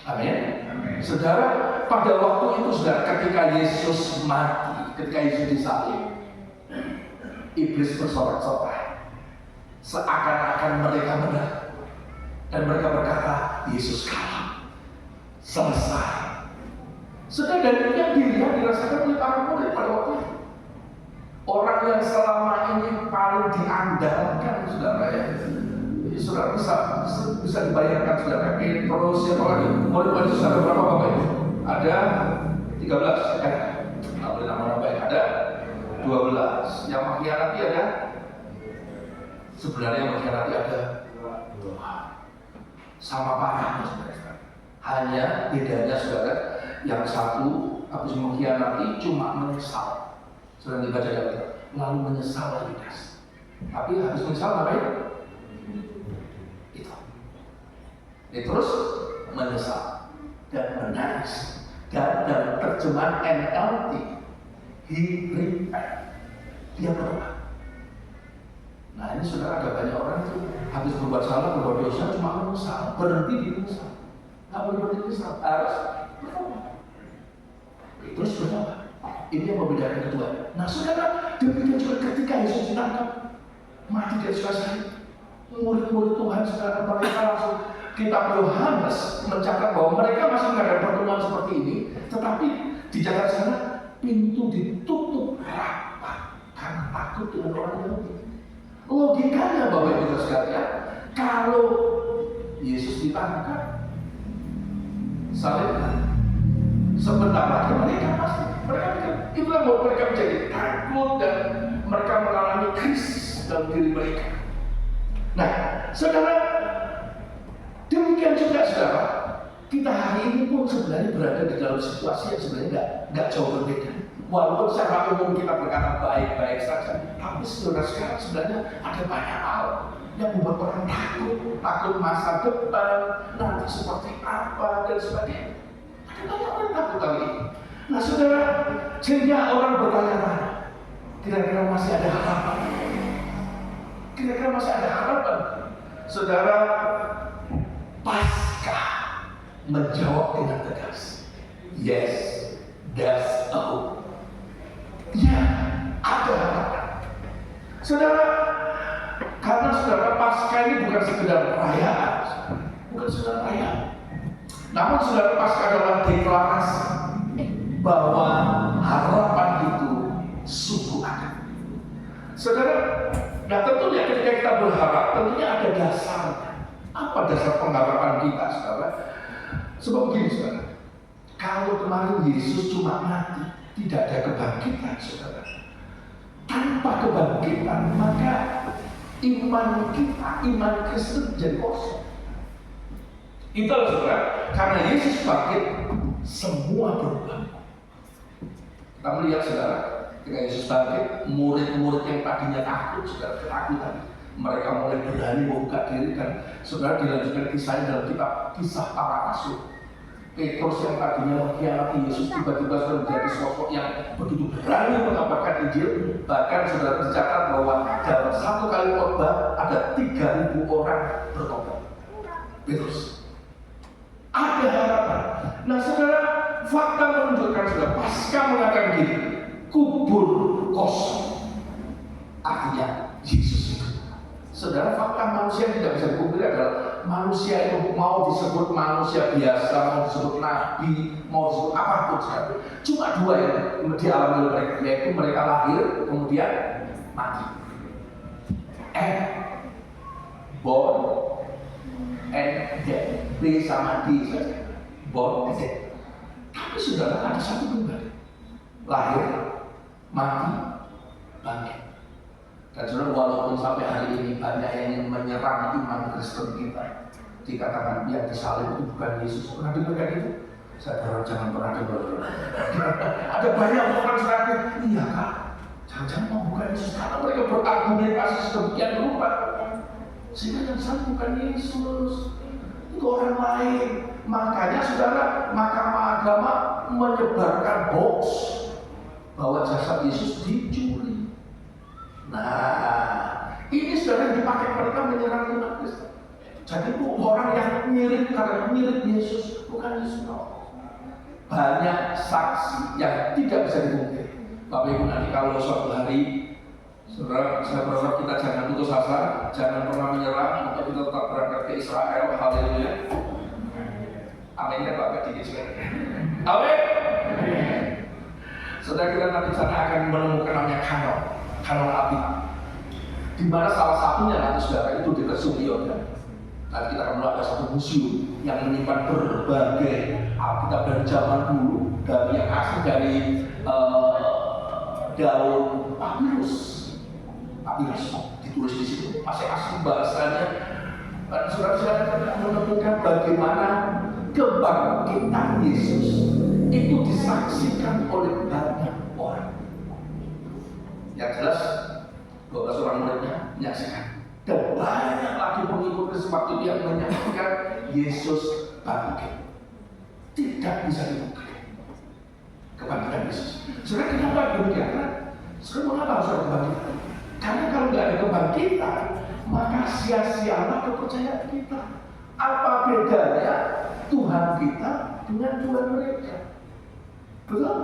Amin. Saudara, pada waktu itu saudara, ketika Yesus mati, ketika Yesus disalib, iblis bersorak-sorak, seakan-akan mereka menang, dan mereka berkata, Yesus kalah, selesai. Saudara, dan ini yang dirasakan oleh para murid pada waktu itu. Orang yang selama ini paling diandalkan, saudara ya. Saudara bisa dibayarkan saudara Petrus siapa lagi? Murid-murid Yesus ada berapa Bapak Ibu? Ada 13 kan? Nggak boleh nama-nama yang ada 12. Yang mengkhianati ada? Sebenarnya yang mengkhianati ada 2. Sama parahnya saudara. Hanya bedanya saudara, yang satu habis mengkhianati cuma menyesal. Sudah dibaca ya, lalu menyesal lagi das. Tapi habis menyesal ngapain? Terus menyesal dan menangis, dan dalam terjemahan NLT, he repent, dia bertobat. Nah ini saudara, ada banyak orang itu habis berbuat salah, berbuat dosa cuma menyesal, berhenti di menyesal, nggak boleh berhenti menyesal, harus bertobat. Terus bertobat. Ini yang membedakan kedua. Nah saudara, demikian juga ketika Yesus ditangkap, mati di atas kayu salib, murid-murid Tuhan saudara, mereka langsung, kitab Yohanes mencatat bahwa mereka masih mengadakan pertemuan seperti ini, tetapi di jalan sana pintu ditutup rapat karena takut dengan orang Yahudi. Logikanya Bapak Ibu sekalian, kalau Yesus ditangkap, salibkan, sebentar lagi mereka itulah bahwa mereka menjadi takut dan mereka mengalami krisis dalam diri mereka. Nah, saudara, demikian juga saudara, Kita hari ini pun sebenarnya berada di dalam situasi yang sebenarnya nggak jauh berbeda. Walaupun secara umum kita berkata baik-baik saja, tapi saudara sekarang sebenarnya ada banyak hal yang membuat orang takut masa depan, nanti seperti apa dan sebagainya. Ada banyak orang takut kali ini. Nah saudara, sehingga orang bertanya-tanya, kira-kira masih ada harapan? Kira-kira masih ada harapan? Saudara, Paskah menjawab dengan tegas, yes, there's a hope. Ya, ada harapan. Saudara, karena saudara Paskah ini bukan sekedar perayaan, bukan sekedar perayaan. Namun saudara Paskah adalah deklarasi bahwa harapan itu sungguh ada. Saudara, nah tentunya ketika kita berharap, tentunya ada dasarnya. Apa dasar pengharapan kita, saudara? Sebab begini, saudara, kalau kemarin Yesus cuma mati, tidak ada kebangkitan, saudara. Tanpa kebangkitan, maka iman kita, iman Kristen jadi kosong. Itulah saudara, karena Yesus bangkit, semua berubah. Kita melihat saudara, ketika Yesus bangkit, murid-murid yang tadinya takut, saudara, ketakutan. Mereka mulai berani membuka diri, dan saudara dilanjutkan kisahnya dalam kitab Kisah Para Rasul. Petrus yang tadinya mengkhianati Yesus tiba-tiba sudah menjadi sosok yang begitu berani mengabarkan Injil. Bahkan saudara dicatat bahwa dalam satu kali khotbah ada 3.000 orang bertobat. Petrus. Ada harapan. Nah saudara, fakta menunjukkan saudara, Paskah mengatakan gini, kubur kosong. Artinya Yesus itu. Saudara, fakta manusia yang tidak bisa dipungkiri adalah manusia itu mau disebut manusia biasa, mau disebut nabi, mau disebut apapun saudara. Cuma dua yang dialami oleh mereka, yaitu mereka lahir kemudian mati. Born and dead. B sama D saja. Born and dead. Tapi saudara, ada satu pribadi. Lahir, mati, bangkit. Dan saudara, walaupun sampai hari ini banyak yang menyerang iman Kristen kita, dikatakan yang disalib itu bukan Yesus. Pernah dengar itu? Saya harap jangan pernah dengar. Ada banyak orang sekarang, iya kak, jangan-jangan bukan Yesus. Karena mereka berargumentasi sedemikian rupa, sehingga yang disalib bukan Yesus, itu orang lain. Makanya saudara, Mahkamah Agama menyebarkan hoax bahwa jasad Yesus dicuri. Nah, ini saudara yang dipakai mereka menyerang umat Kristen. Jadi itu orang yang mirip, karena mirip Yesus, bukan Yesus. Banyak saksi yang tidak bisa dipungkiri. Bapak Ibu, nanti kalau suatu hari, saudara, saya berharap kita jangan putus asa, jangan pernah menyerah, untuk kita tetap berangkat ke Israel. Haleluya. Amin ya Bapak di Israel. Amin. Saudara, kita nanti sana akan menemukan namanya kanon Alkitab, di mana salah satunya nanti saudara itu dekat Sugiyo. Nanti kita akan melihat ada satu museum yang menyimpan berbagai Alkitab dari zaman dulu, dari yang asli dari daun papirus ditulis di situ, masih asli bahasanya. Dan saudara menemukan bagaimana kebangkitan Yesus itu disaksikan oleh banyak orang. Yang jelas 12 orang muridnya menyaksikan, dan banyak lagi pengikut Kristus waktu itu yang menyaksikan Yesus bangkit. Tidak bisa dipungkiri kebangkitan Yesus. Saudara, kenapa demikian? Saudara, mengapa harus ada kebangkitan? Karena kalau nggak ada kebangkitan, maka sia-sialah kepercayaan kita. Apa bedanya Tuhan kita dengan Tuhan mereka? Betul?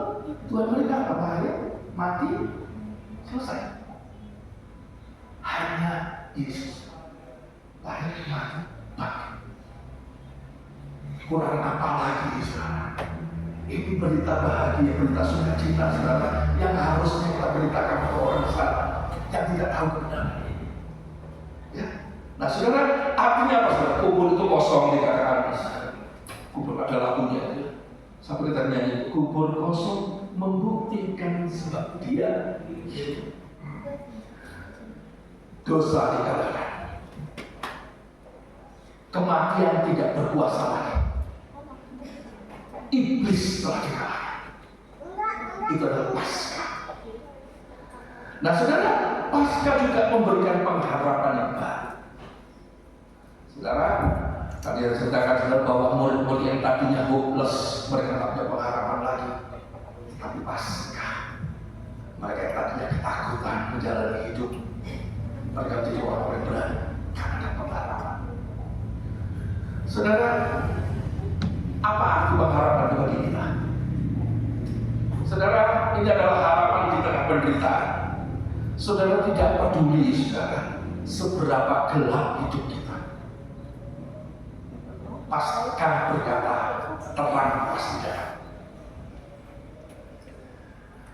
Tuhan mereka apa? Lahir, mati, selesai. Hanya Yesus lahir, mati, bangkit. Kurang apa lagi sekarang? Ini berita bahagia, berita sukacita saudara, yang harusnya kita beritakan ke orang sekarang yang tidak tahu kebenaran ini. Ya. Nah saudara, artinya apa saudara? Kubur itu kosong dikatakan. Kubur ada lagunya. Sampai kita nyanyi, kubur kosong membuktikan sebab dia hidup. Dosa dikalahkan, kematian tidak berkuasa lagi. iblis telah dikalahkan. Itu adalah Paskah. Nah saudara, Paskah juga memberikan pengharapan yang baru. Saudara, tadi saya ceritakan saudara bahwa murid-murid yang tadinya hopeless, mereka tak punya pengharapan lagi. Tapi Paskah, mereka yang tadinya ketakutan menjalani hidup, mereka menjadi orang-orang berani karena ada pengharapan. Saudara, apa arti pengharapan bagi kita? Saudara, ini adalah harapan di tengah penderitaan. Saudara tidak peduli, saudara, seberapa gelap hidup kita. Paskah berkata, terang pasti datang.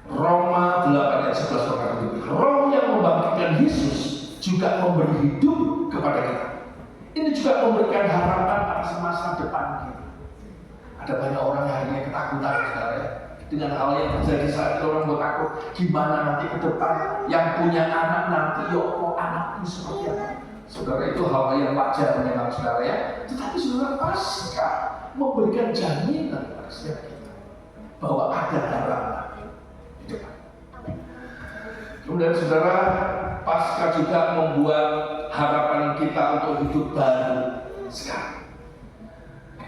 Roma 8 ayat 11 berkata begini, Roh yang membangkitkan Yesus juga memberi hidup kepada kita. Ini juga memberikan harapan atas masa depan kita. Ada banyak orang yang hanya ketakutan, saudara, ya, dengan hal yang terjadi saat itu. Orang bertakut gimana nanti ke depan, yang punya anak nanti anakku seperti apa. Saudara, itu hal yang wajar memang, saudara, ya. Tetapi saudara, Paskah memberikan jaminan kepada setiap kita bahwa ada harapan di depan. Kemudian saudara, Paskah juga membuat harapan kita untuk hidup baru sekarang.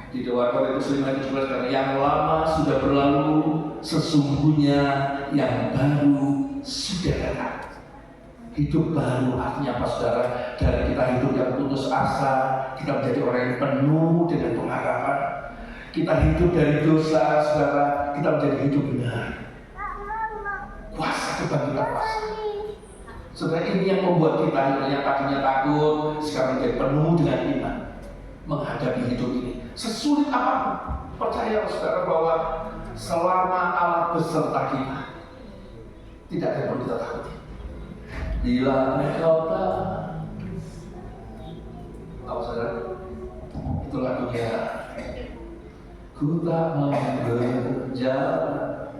Di 2 Korintus 5:17, yang lama sudah berlalu, sesungguhnya yang baru sudah datang. Hidup baru artinya apa, saudara? Dari kita hidup yang putus asa, kita menjadi orang yang penuh dengan pengharapan. Kita hidup dari dosa, saudara, kita menjadi hidup benar. Kuasa kebangkitan kuasa. Saudara, ini yang membuat kita yang tadinya takut, sekarang menjadi penuh dengan iman menghadapi hidup ini. Sesulit apapun, percaya saudara bahwa selama Allah beserta kita, tidak ada yang perlu kita takuti. Bila engkau tahu saudara, itu lagunya, ku tak mau berjalan.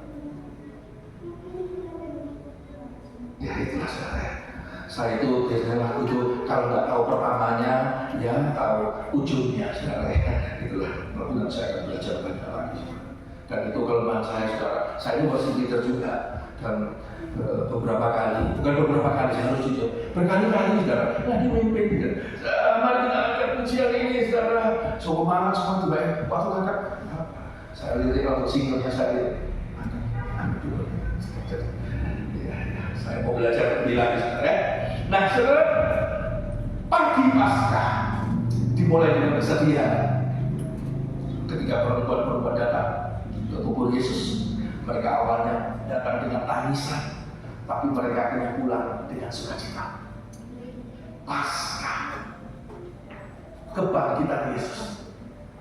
Ya itulah saudara. Saya itu biasanya lagu itu kalau nggak tahu pertamanya, ya tahu ujungnya, saudara. Itulah kemudian saya akan belajar banyak lagi. Dan itu kelemahan saya, saudara. Saya ini masih leader juga, dan beberapa kali, bukan beberapa kali, saya harus jujur, berkali-kali, saudara. Nah, ini memimpin, mari kita angkat pujian ini, saudara. Semua semangat, semua juga. Waktu angkat, saya lirik waktu singlenya saya lirik. Angkat dulu. Saya mau belajar lebih lagi, saudara. Nah, saudara, pagi Paskah dimulai dengan kesedihan. Ketika perempuan-perempuan datang ke kubur Yesus, mereka awalnya datang dengan tangisan, tapi mereka akhirnya pulang dengan sukacita. Paskah, kebangkitan Yesus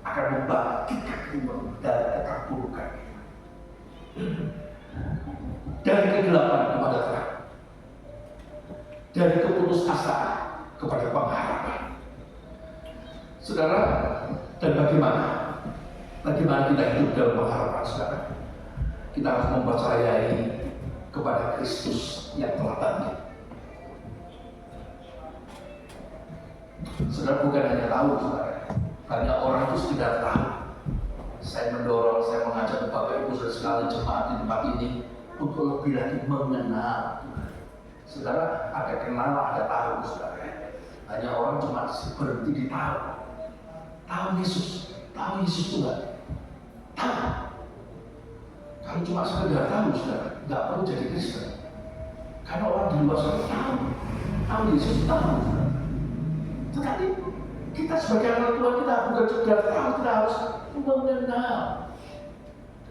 akan membangkitkan kita dari keterpurukan kita, dari kegelapan kepada terang, dari keputusasaan kepada pengharapan. Saudara, dan bagaimana kita hidup dalam pengharapan, saudara? Kita harus mempercayai kepada Kristus yang telah bangkit. Saudara, bukan hanya tahu, saudara. Banyak orang itu sekedar tahu. Saya mendorong, saya mengajak Bapak Ibu sekali jemaat di tempat ini untuk lebih lagi mengenal Tuhan. Saudara, ada kenal, ada tahu, saudara. Hanya orang cuma berhenti di tahu. Tahu Yesus Tuhan. Tahu. Kalau cuma sekedar tahu, saudara, nggak perlu jadi Kristen. Karena orang di luar sana tahu Yesus, tahu. Tetapi kita sebagai anak Tuhan, kita bukan sekedar tahu, kita harus mengenal.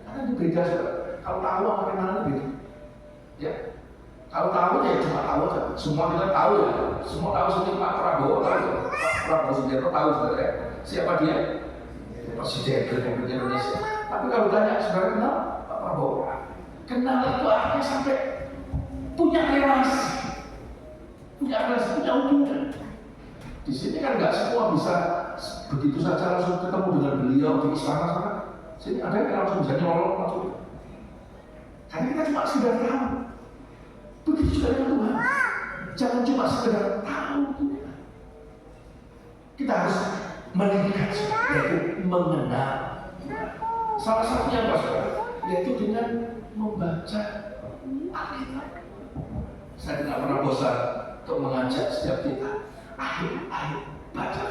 Karena itu beda, saudara. Kalau tahu sama kenal itu beda. Ya. Kalau tahu ya cuma tahu aja. Semua kita tahu ya. Semua tahu seperti Pak Prabowo tahu. Pak Prabowo Subianto tahu, saudara. Siapa dia? Presiden Republik Indonesia. Tapi kalau tanya, saudara kenal Pak Prabowo? Kenal itu artinya sampai punya relasi, punya hubungan. Di sini kan nggak semua bisa begitu saja langsung ketemu dengan beliau di istana sana. Sini ada yang langsung bisa nyolong langsung. Karena kita cuma sekedar tahu. Begitu juga dengan Tuhan. Jangan cuma sekedar tahu. Kita harus meningkat, yaitu mengenal. Salah satunya apa saudara? Yaitu dengan membaca Alkitab. Saya tidak pernah bosan untuk mengajak setiap kita, ayo baca.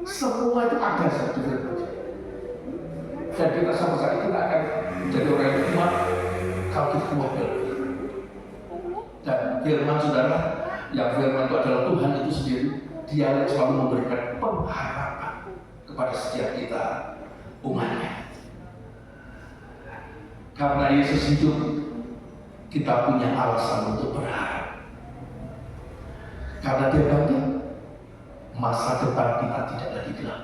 Semua itu ada satu firman. Dan kita sama sekali kita akan menjadi orang yang kuat kalau kita mau belajar. Dan firman saudara, yang firman itu adalah Tuhan itu sendiri, Dia yang selalu memberikan pengharapan kepada setiap kita umatnya. Karena Yesus hidup, kita punya alasan untuk berharap. Karena Dia bangkit, masa depan kita tidak lagi gelap.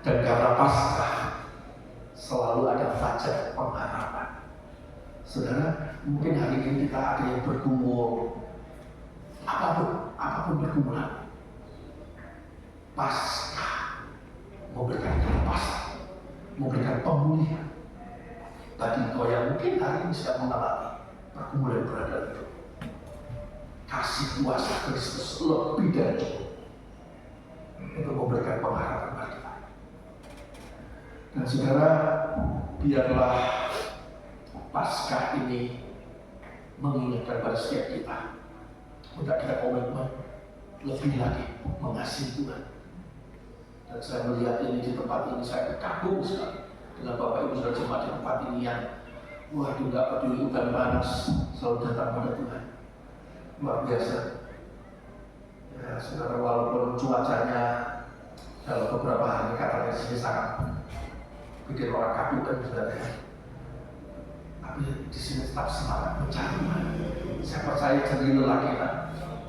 Dan karena Paskah selalu ada fajar pengharapan. Saudara, mungkin hari ini kita ada yang bergumul, apapun bergumulan. Paskah memberikan kelepasan, memberikan pemulihan bagi engkau yang mungkin hari ini sedang mengalami pergumulan berada itu. Kasih kuasa Kristus lebih dari itu untuk memberikan pengharapan bagi kita. Dan saudara, biarlah Paskah ini mengingatkan pada setiap kita untuk kita komitmen lebih lagi mengasihi Tuhan. Dan saya melihat ini di tempat ini, saya kagum sekali dengan Bapak Ibu saudara jemaat di tempat ini yang waduh nggak peduli hujan panas, selalu datang pada Tuhan. Luar biasa. Ya saudara, walaupun cuacanya dalam beberapa hari katanya sini sangat bikin orang kaku kan saudara, tapi di sini tetap semangat mencari Tuhan. Saya percaya jerih lelah kita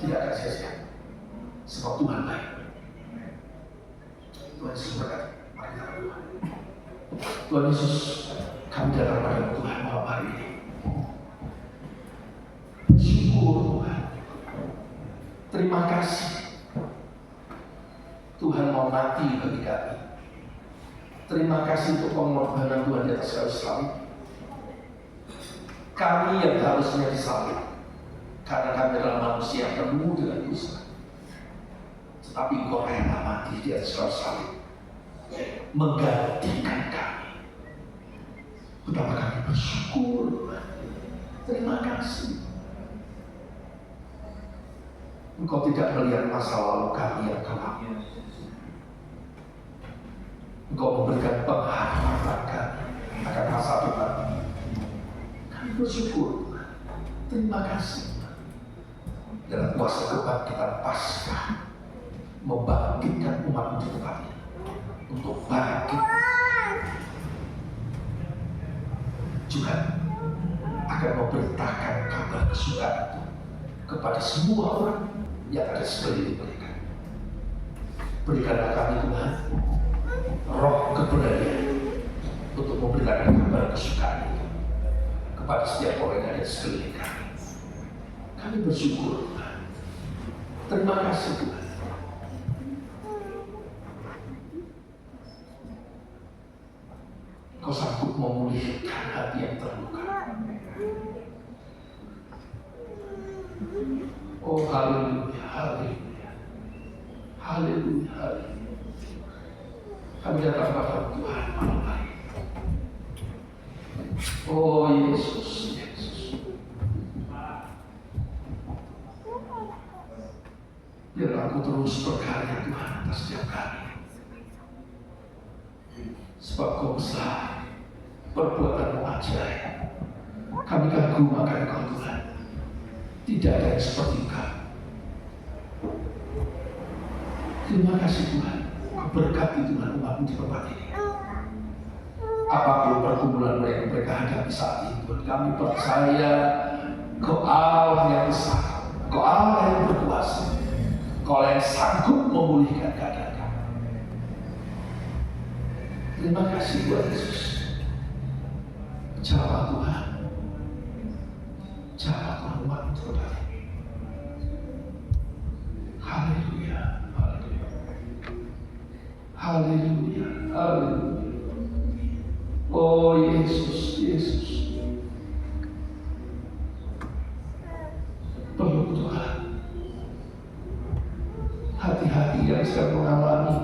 tidak akan sia-sia, sebab Tuhan baik. Tuhan Yesus berkati. Mari kita berdoa. Tuhan Yesus, kami datang pada Tuhan malam hari ini. Bersyukur Tuhan. Terima kasih Tuhan mau mati bagi kami. Terima kasih untuk pengorbanan Tuhan di atas kayu salib. Kami yang harusnya disalib karena kami adalah manusia yang penuh dengan dosa. Tetapi Engkau rela mati di atas kayu salib, menggantikan kami. Betapa kami bersyukur. Terima kasih. Engkau tidak melihat masa lalu kami yang kelam. Engkau memberikan pengharapan kami akan masa depan. Kami bersyukur. Terima kasih. Dalam kuasa kebangkitan Paskah, membangkitkan umat di tempat ini untuk bangkit juga akan memberitakan kabar kesukaan itu kepada semua orang yang ada sekeliling mereka. Berikanlah kami Tuhan roh keberanian untuk memberitakan kabar kesukaan itu kepada setiap orang yang ada sekeliling kami. Kami bersyukur Tuhan. Terima kasih Tuhan. Kau sanggup memulihkan hati yang terluka. Oh haleluya, haleluya, haleluya, haleluya. Kami datang kepada Tuhan malam hari. Oh Yesus, Yesus. Biar aku terus berkarya Tuhan atas setiap kami. Sebab Kau besar, perbuatanmu ajaib. Kami kagum akan Kau Tuhan. Tidak ada yang seperti Engkau. Terima kasih Tuhan. Berkati Tuhan umat-Mu di tempat ini. Apapun pergumulan yang mereka hadapi saat ini, Tuhan, kami percaya Kau Allah yang besar, Kau Allah yang berkuasa, Kau yang sanggup memulihkan keadaan kami. Terima kasih Tuhan Yesus. Jawab Tuhan. Jawab Tuhan umat itu kembali. Haleluya. Haleluya. Haleluya. Haleluya. Oh Yesus, Yesus. Peluk Tuhan. Hati-hati yang sedang mengalami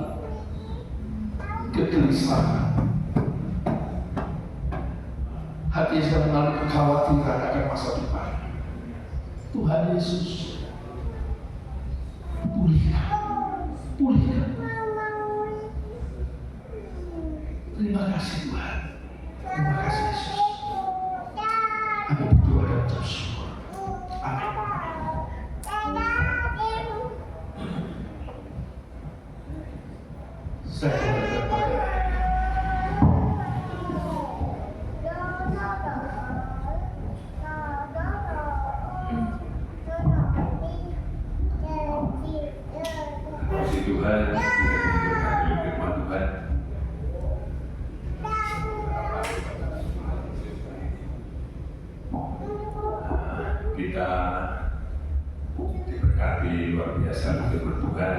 kegelisahan. Hati yang mengalami kekhawatiran akan masa depan. Tuhan Yesus, pulihkan. Terima kasih Tuhan. Terima kasih Yesus. Kami berdoa dan bersyukur. Amin. Saya berdoa. Puji Tuhan, kita diberkati oleh firman Tuhan. Kita diberkati luar biasa oleh firman Tuhan.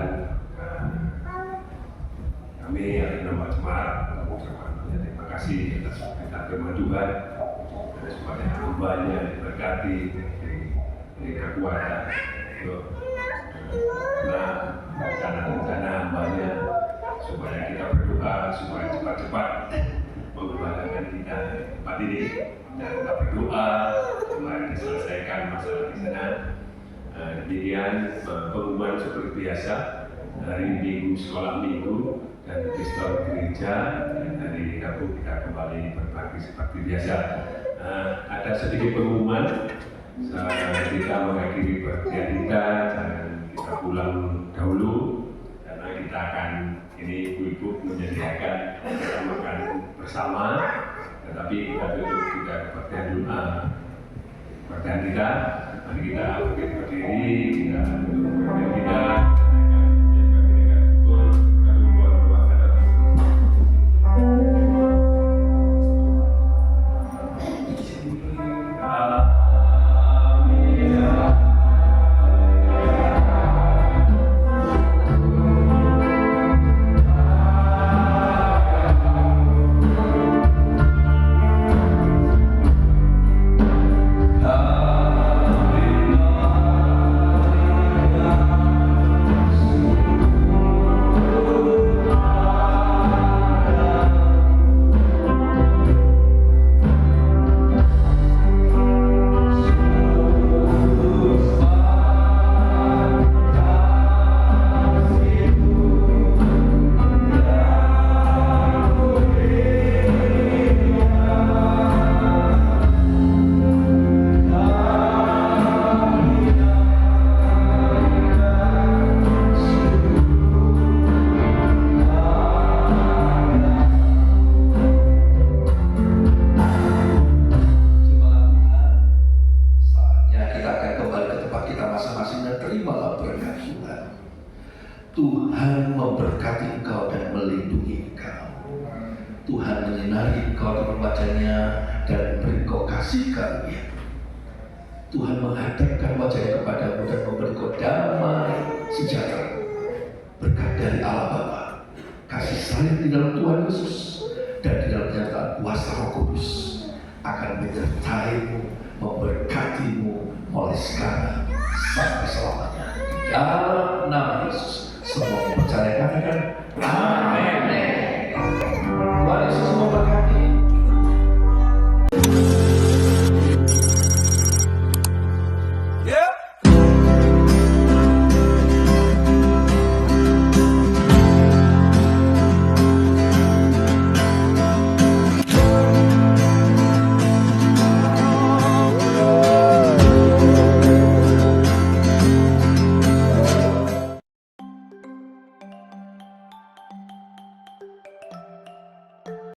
Kami yang nama jemaat mengucapkan terima kasih atas berita firman Tuhan. Dan supaya hambanya diberkati, diberi kekuatan untuk rencana-rencana hambanya, supaya kita berdoa supaya cepat-cepat mengembalikan kita tempat ini, dan kita berdoa supaya diselesaikan masalah di sana. Demikian pengumuman seperti biasa, hari Minggu sekolah Minggu dan pistol gereja, dan hari Rabu kita kembali berbakti seperti biasa. Ada sedikit pengumuman. Kita mengakhiri perhatian kita dan kita pulang dahulu, karena kita akan ini ibu-ibu menyediakan kita makan bersama, tetapi kita tutup juga perhatian doa. Perhatian kita, mari kita berdiri, kita tutup perhatian kita. Tuhan memberkati engkau dan melindungi engkau. Tuhan menyinari engkau dengan wajahnya dan memberi engkau kasih karunia. Tuhan menghadapkan wajahnya kepadamu dan memberi engkau damai sejahtera. Berkat dari Allah Bapa, kasih sayang di dalam Tuhan Yesus dan di dalam penyertaan kuasa Roh Kudus akan menyertaimu, memberkatimu mulai sekarang sampai selamanya. Dalam nama Yesus, semua percaya katakan amin.